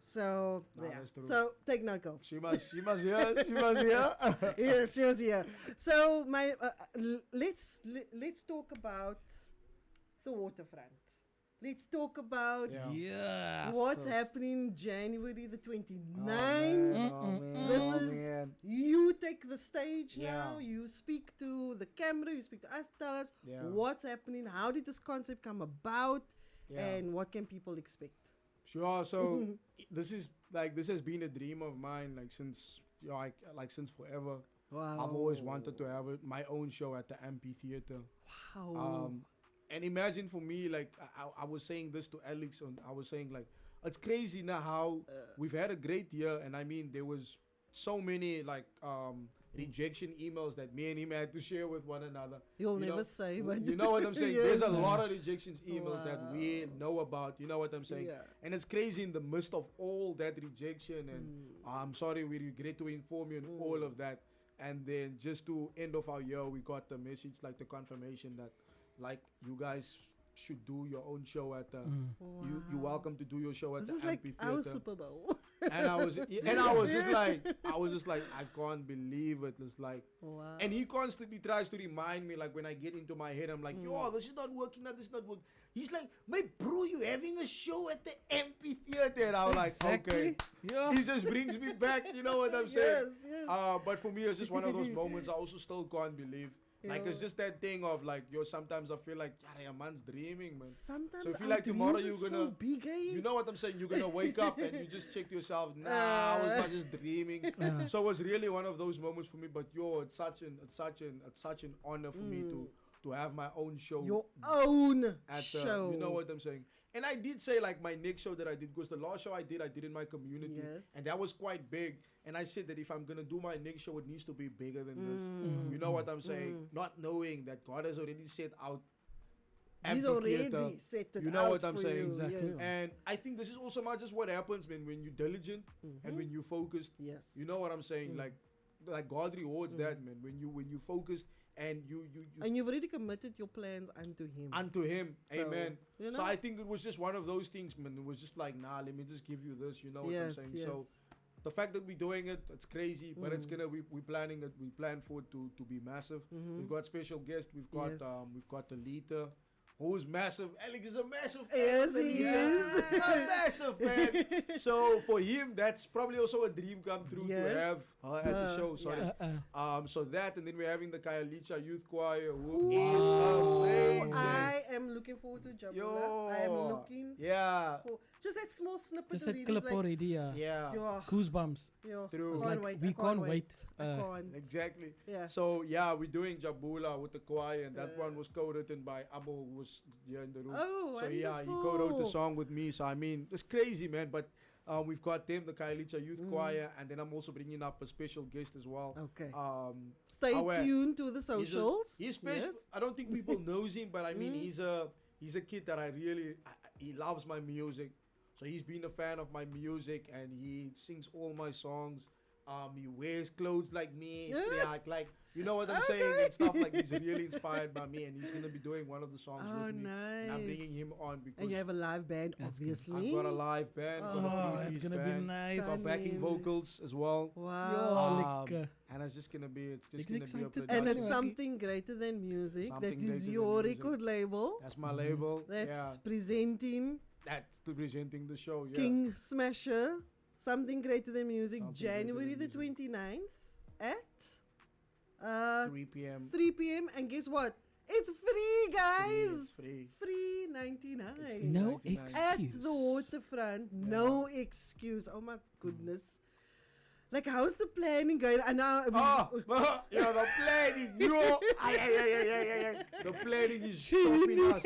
So Nah, yeah. that's true. So take note, girl. She must hear. She must hear. Yes, she was here. So let's talk about the waterfront. Let's talk about Yeah. Yeah. what's so- happening January the 29th. man. This Oh, is man. you take the stage Yeah. now. You speak to the camera. You speak to us. Tell us Yeah. what's happening. How did this concept come about? Yeah. And what can people expect? Sure. So this has been a dream of mine since since forever. Wow. I've always wanted to have my own show at the amphitheater. Wow. And imagine for me, I was saying this to Alex, and I was saying it's crazy now how we've had a great year, and I mean there was so many rejection emails that me and him had to share with one another. You'll you never know, say, but you know what I'm saying. Yes. There's a lot of rejections emails that we Wow. know about. You know what I'm saying. Yeah. And it's crazy in the midst of all that rejection, and I'm sorry, we regret to inform you and all of that. And then just to end of our year, we got the message, the confirmation that you guys should do your own show at the you're welcome to do your show at This the is like amphitheater. our Super Bowl. And I was just like I can't believe it. It's like Wow. and he constantly tries to remind me, when I get into my head, I'm like, yo, this is not working, this is not working. He's like, my bro, you having a show at the amphitheater. And I'm like, okay. Yeah. He just brings me back, you know what I'm saying? Yes. But for me, it's just one of those moments I also still can't believe. It's Yeah. just that thing of sometimes I feel like, yeah, man's dreaming, man. Sometimes So if you our like tomorrow dreams you're are gonna, so big, eh? you know what I'm saying? You're gonna wake up and you just check to yourself, nah, I was not just dreaming. So it was really one of those moments for me. But it's such an honor for me to have my own show. Your own at show. you know what I'm saying? And I did say my next show that I did, because the last show I did in my community, Yes. and that was quite big. And I said that if I'm gonna do my next show, it needs to be bigger than this. You know what I'm saying? Not knowing that God has already set out. He's amphitheater. already set it You know out what I'm for saying? you, Exactly. yes. And I think this is also not just what happens, man, when you're diligent and when you're focused. Yes. You know what I'm saying? Like God rewards that, man. When you focused and you And you've already committed your plans unto Him. unto Him. So, Amen. you So know? I think it was just one of those things, man. It was just like, nah, let me just give you this. You know what I'm Yes, saying? yes. So the fact that we're doing it, it's crazy, but it's gonna we're planning it. We plan for it to be massive. We've got special guests. We've got Yes. we've got the leader, who's massive. Alex is a massive fan. Yes, of the he leader. is. A massive fan. So for him, that's probably also a dream come true to Yes. have her at the show. Sorry. yeah. So that, and then we're having the Kayalicha Youth Choir, who Ooh, is amazing. I am looking forward to Jabula. I am looking Yeah. for just that small snippet Just of that it. clip It's like, already, yeah. Yeah. yeah, Goosebumps. yeah. True. I It's can't like wait. we I can't wait. I can't. Exactly. Yeah. So yeah, we're doing Jabula with the choir, and that Yeah. one was co-written by Amo, who was here in the room. Oh, so yeah, he co-wrote the wonderful. song with me. So I mean, it's crazy, man. But we've got them, the Kailicha Youth Choir, and then I'm also bringing up a special guest as well. Okay. Stay Stay tuned to the socials. He's special. Yes. I don't think people knows him, but I mean, he's a kid that he loves my music. So he's been a fan of my music, and he sings all my songs. He wears clothes like me. Yeah. Like you know what I'm saying, and stuff like. He's really inspired by me, and he's gonna be doing one of the songs Oh, with me. And I'm nice. bringing him on because And you have a live band, That's good. obviously. I've got a live band, got a Oh, three-piece it's gonna be band, nice. got backing Stunning. vocals as well. Wow. Yo, And it's just gonna be, it's just Like gonna be a excited. production. And it's Okay. something greater than music. Something That greater is than your music. record label. That's my label. That's yeah, presenting that's to presenting the show. Yeah. King Smasher. Something greater than music. Something greater January than the music. 29th at 3 p.m. 3 p.m. And guess what? It's free, guys. Free. Free 99. no 99. excuse. At the waterfront. No excuse. Oh my goodness. Like, how's the planning going? And now, Yeah, the planning. Yo, the planning is stopping us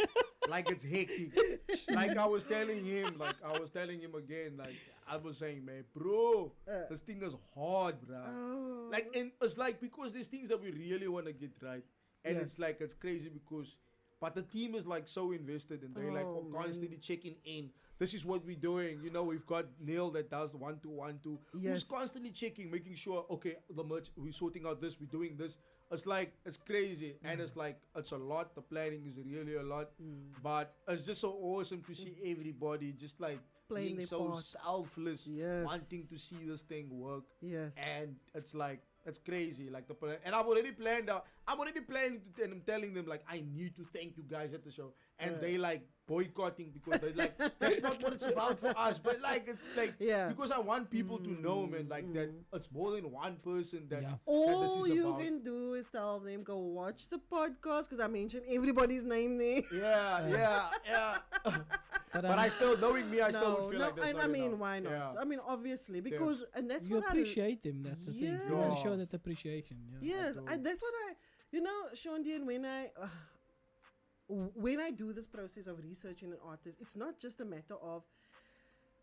like it's hectic. Like I was telling him again, like I was saying, man, bro, this thing is hard, bro. Oh. Like, and it's like, because there's things that we really want to get right. And Yes. it's like, it's crazy because, but the team is like so invested and they're like constantly checking in. This is what we're doing. You know, we've got Neil that does 1 2 1 2. Yes. Who's constantly checking, making sure, okay, the merch, we're sorting out this, we're doing this. It's like, it's crazy. And it's like, it's a lot. The planning is really a lot. But it's just so awesome to see everybody just like Playing being their so part. selfless, Yes. wanting to see this thing work. Yes. And it's like, it's crazy. Like and I've already planned out. I'm already planning to, and I'm telling them like, I need to thank you guys at the show, and they like boycotting because they're like, that's not what it's about for us. But like, it's like, because I want people to know, man, like that it's more than one person that. Yeah. that All this is you about. can do is tell them, go watch the podcast, because I mentioned everybody's name there. Yeah. But I still, knowing me, I still would feel like that's and not I mean, enough. why not? Yeah. I mean, obviously, because, and that's You what appreciate him. That's the thing. You want to show Yes. that appreciation. Yeah. Yes, that's what Sean Dean, when I do this process of researching an artist, it's not just a matter of,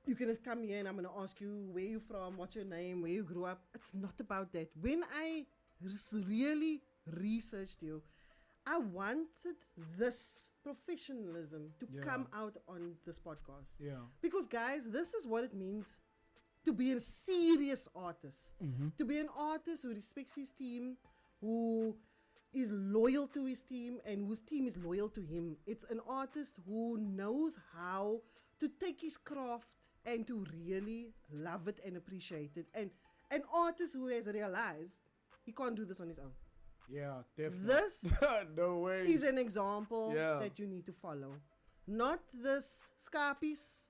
you're going to come here and I'm going to ask you where you from, what's your name, where you grew up. It's not about that. When I really researched you, I wanted this professionalism to come out on this podcast. Yeah. Because, guys, this is what it means to be a serious artist. To be an artist who respects his team, who is loyal to his team, and whose team is loyal to him. It's an artist who knows how to take his craft and to really love it and appreciate it. And an artist who has realized he can't do this on his own. Yeah, definitely. This no way. is an example Yeah. that you need to follow. Not this scarpies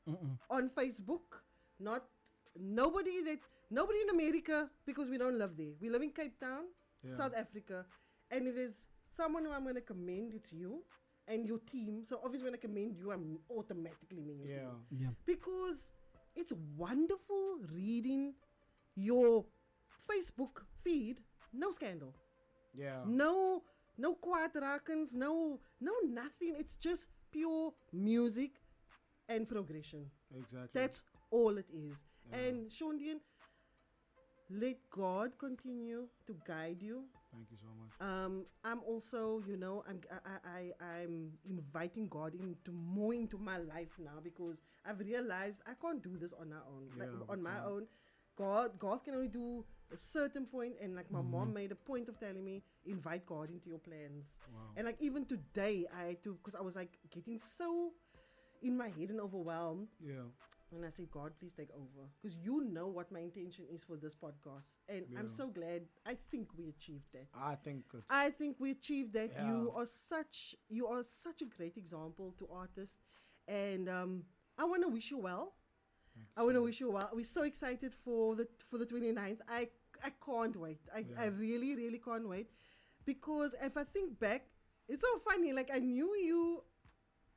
on Facebook. Nobody in America, because we don't live there. We live in Cape Town, South Africa. And if there's someone who I'm going to commend, it's you and your team. So obviously when I commend you, I'm automatically meaning your team. Yeah. Because it's wonderful reading your Facebook feed. No scandal. Yeah. No kwadrakens, no nothing. It's just pure music and progression. Exactly. That's all it is. And Sean Dean, let God continue to guide you. Thank you so much. I'm also, I'm inviting God into my life now, because I've realized I can't do this on our own. Yeah, on my own. God can only do a certain point, and like my mom made a point of telling me, invite God into your plans. Wow. And like even today, I had to, because I was like getting so in my head and overwhelmed. Yeah. And I said, God, please take over. Because you know what my intention is for this podcast. And I'm so glad. I think we achieved that. I think we achieved that. Yeah. You are such a great example to artists. And I want to wish you well. We're so excited for the 29th. I can't wait. I really, really can't wait. Because if I think back, it's so funny. Like I knew you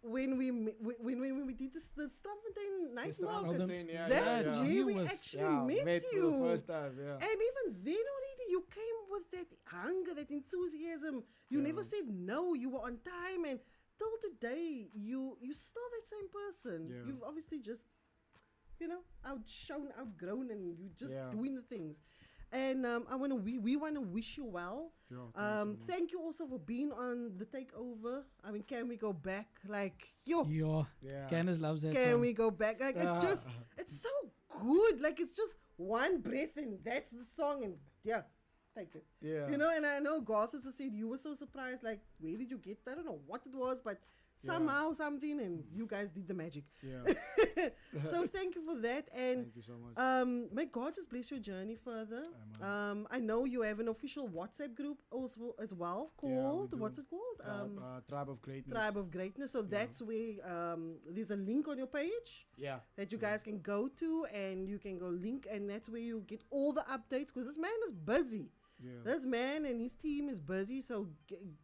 when we did the Straffontein night market. That's where we actually met you. For the first time, And even then already, you came with that hunger, that enthusiasm. You never said no. You were on time, and till today, you still that same person. Yeah. You've obviously just, outgrown, and you just doing the things. And we want to wish you well. Thank you also for being on the takeover. I mean, can we go back? Like, Candice loves that can song. we go back? Like, it's so good. Like, it's just one breath, and that's the song, and take it. Yeah. And I know Garth also said you were so surprised. Like, where did you get that? I don't know what it was, but somehow something, and you guys did the magic. Yeah. So thank you for that, and Thank you so much. may God just bless your journey further. I know you have an official WhatsApp group also as well called, we do. what's it called? Tribe of Greatness. Tribe of Greatness. So that's where there's a link on your page Yeah. that you guys can go to, and you can go link, and that's where you get all the updates, because this man is busy. Yeah. This man and his team is busy, so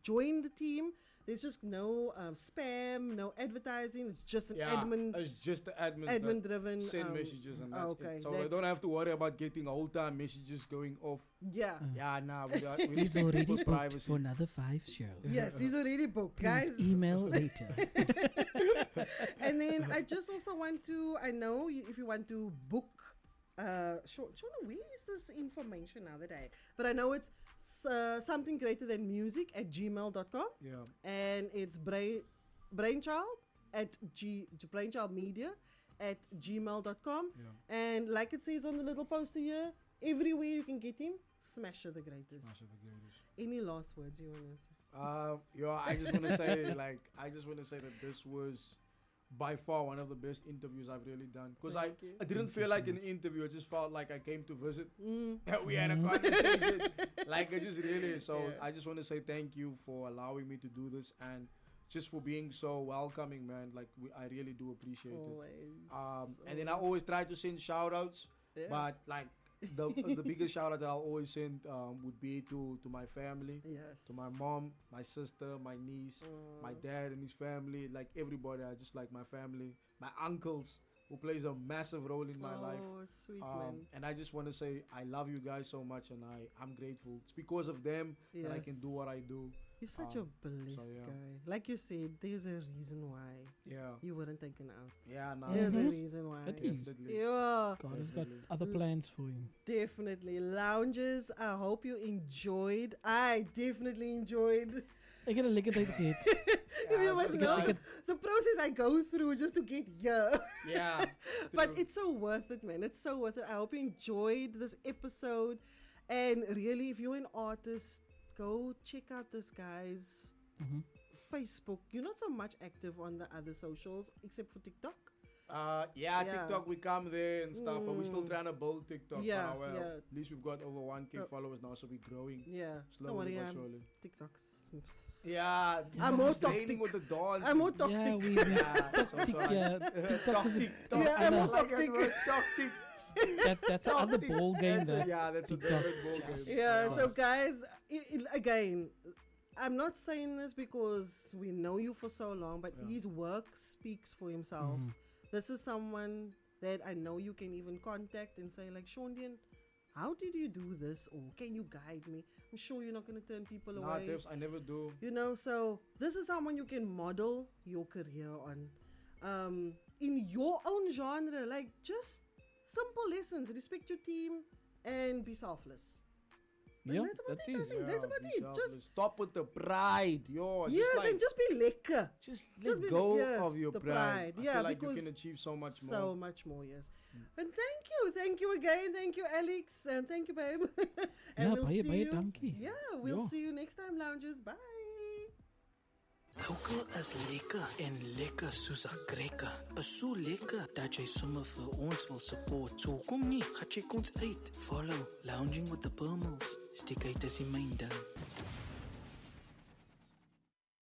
join the team. There's just no spam, no advertising. It's just an It's just the admin driven. send messages and that's okay, it. So they don't have to worry about getting whole time messages going off. Yeah. Nah, we He's respect already people's booked privacy. for another 5 shows. Yes, he's already booked, Please guys. email later. And then I just also want to, I know if you want to book, Shona, where is this information now that I had? But I know it's something greater than music at gmail.com. Yeah. And it's brainchild at bruinchildmedia at gmail.com. Yeah. And like it says on the little poster here, everywhere you can get him, Smasher the Greatest. Any last words you want to say? I just want to say, that this was by far one of the best interviews I've really done. Because I didn't feel like an interview. I just felt like I came to visit. We had a conversation. Like, I just really. So I just want to say thank you for allowing me to do this and just for being so welcoming, man. Like, I really do appreciate it. And then I always try to send shout outs. Yeah. But, like, the biggest shout out that I'll always send would be to my family. Yes. To my mom, my sister, my niece, my dad and his family, like everybody. I just like my family, my uncles, who plays a massive role in my life. Oh, sweet man. And I just want to say I love you guys so much, and I'm grateful. It's because of them that I can do what I do. You're such a blessed guy. Like you said, there's a reason why you weren't taken out. Yeah, no. There's a reason why. It is. Yeah. God has got other plans for him. Definitely. Lounges, I hope you enjoyed. I definitely enjoyed. I get a lick at the kid. You must know the process I go through just to get here. Yeah. But it's so worth it, man. It's so worth it. I hope you enjoyed this episode. And really, if you're an artist, go check out this guy's Facebook. You're not so much active on the other socials except for TikTok. TikTok, we come there and stuff, but we're still trying to build TikTok. At least we've got over 1K followers now, so we're growing. Yeah. Slowly but surely. TikTok's. Yeah, I'm more toxic with the dance. I'm more toxic. Yeah, TikTok is I'm more toxic. That's another ball game. That's a different ball game. Yeah, so guys, again, I'm not saying this because we know you for so long, but his work speaks for himself. This is someone that I know you can even contact and say, like, Shondian, how did you do this? Or can you guide me? I'm sure you're not going to turn people away. Nah, Tips, I never do. You know, so this is someone you can model your career on. In your own genre, like just simple lessons. Respect your team and be selfless. Yeah, that's about that it. is. I think that's about it. Just stop with the pride, yo. yes, and just be lekker. Just Just let be- go yes, of your the pride. pride. Yeah, I feel like you because can achieve so much more. So much more, yes. And thank you again. Thank you, Alex, and thank you, babe. And we'll see you. Dankie. Yeah, we'll Ja. see you next time, loungers. Bye. Local is lekker en lekker soos 'n krekker. Is so lekker dat jy sommer vir ons wil support. So kom nie, gaan check ons uit. Follow Lounging with the Purmels. Steek uit as jy myn ding.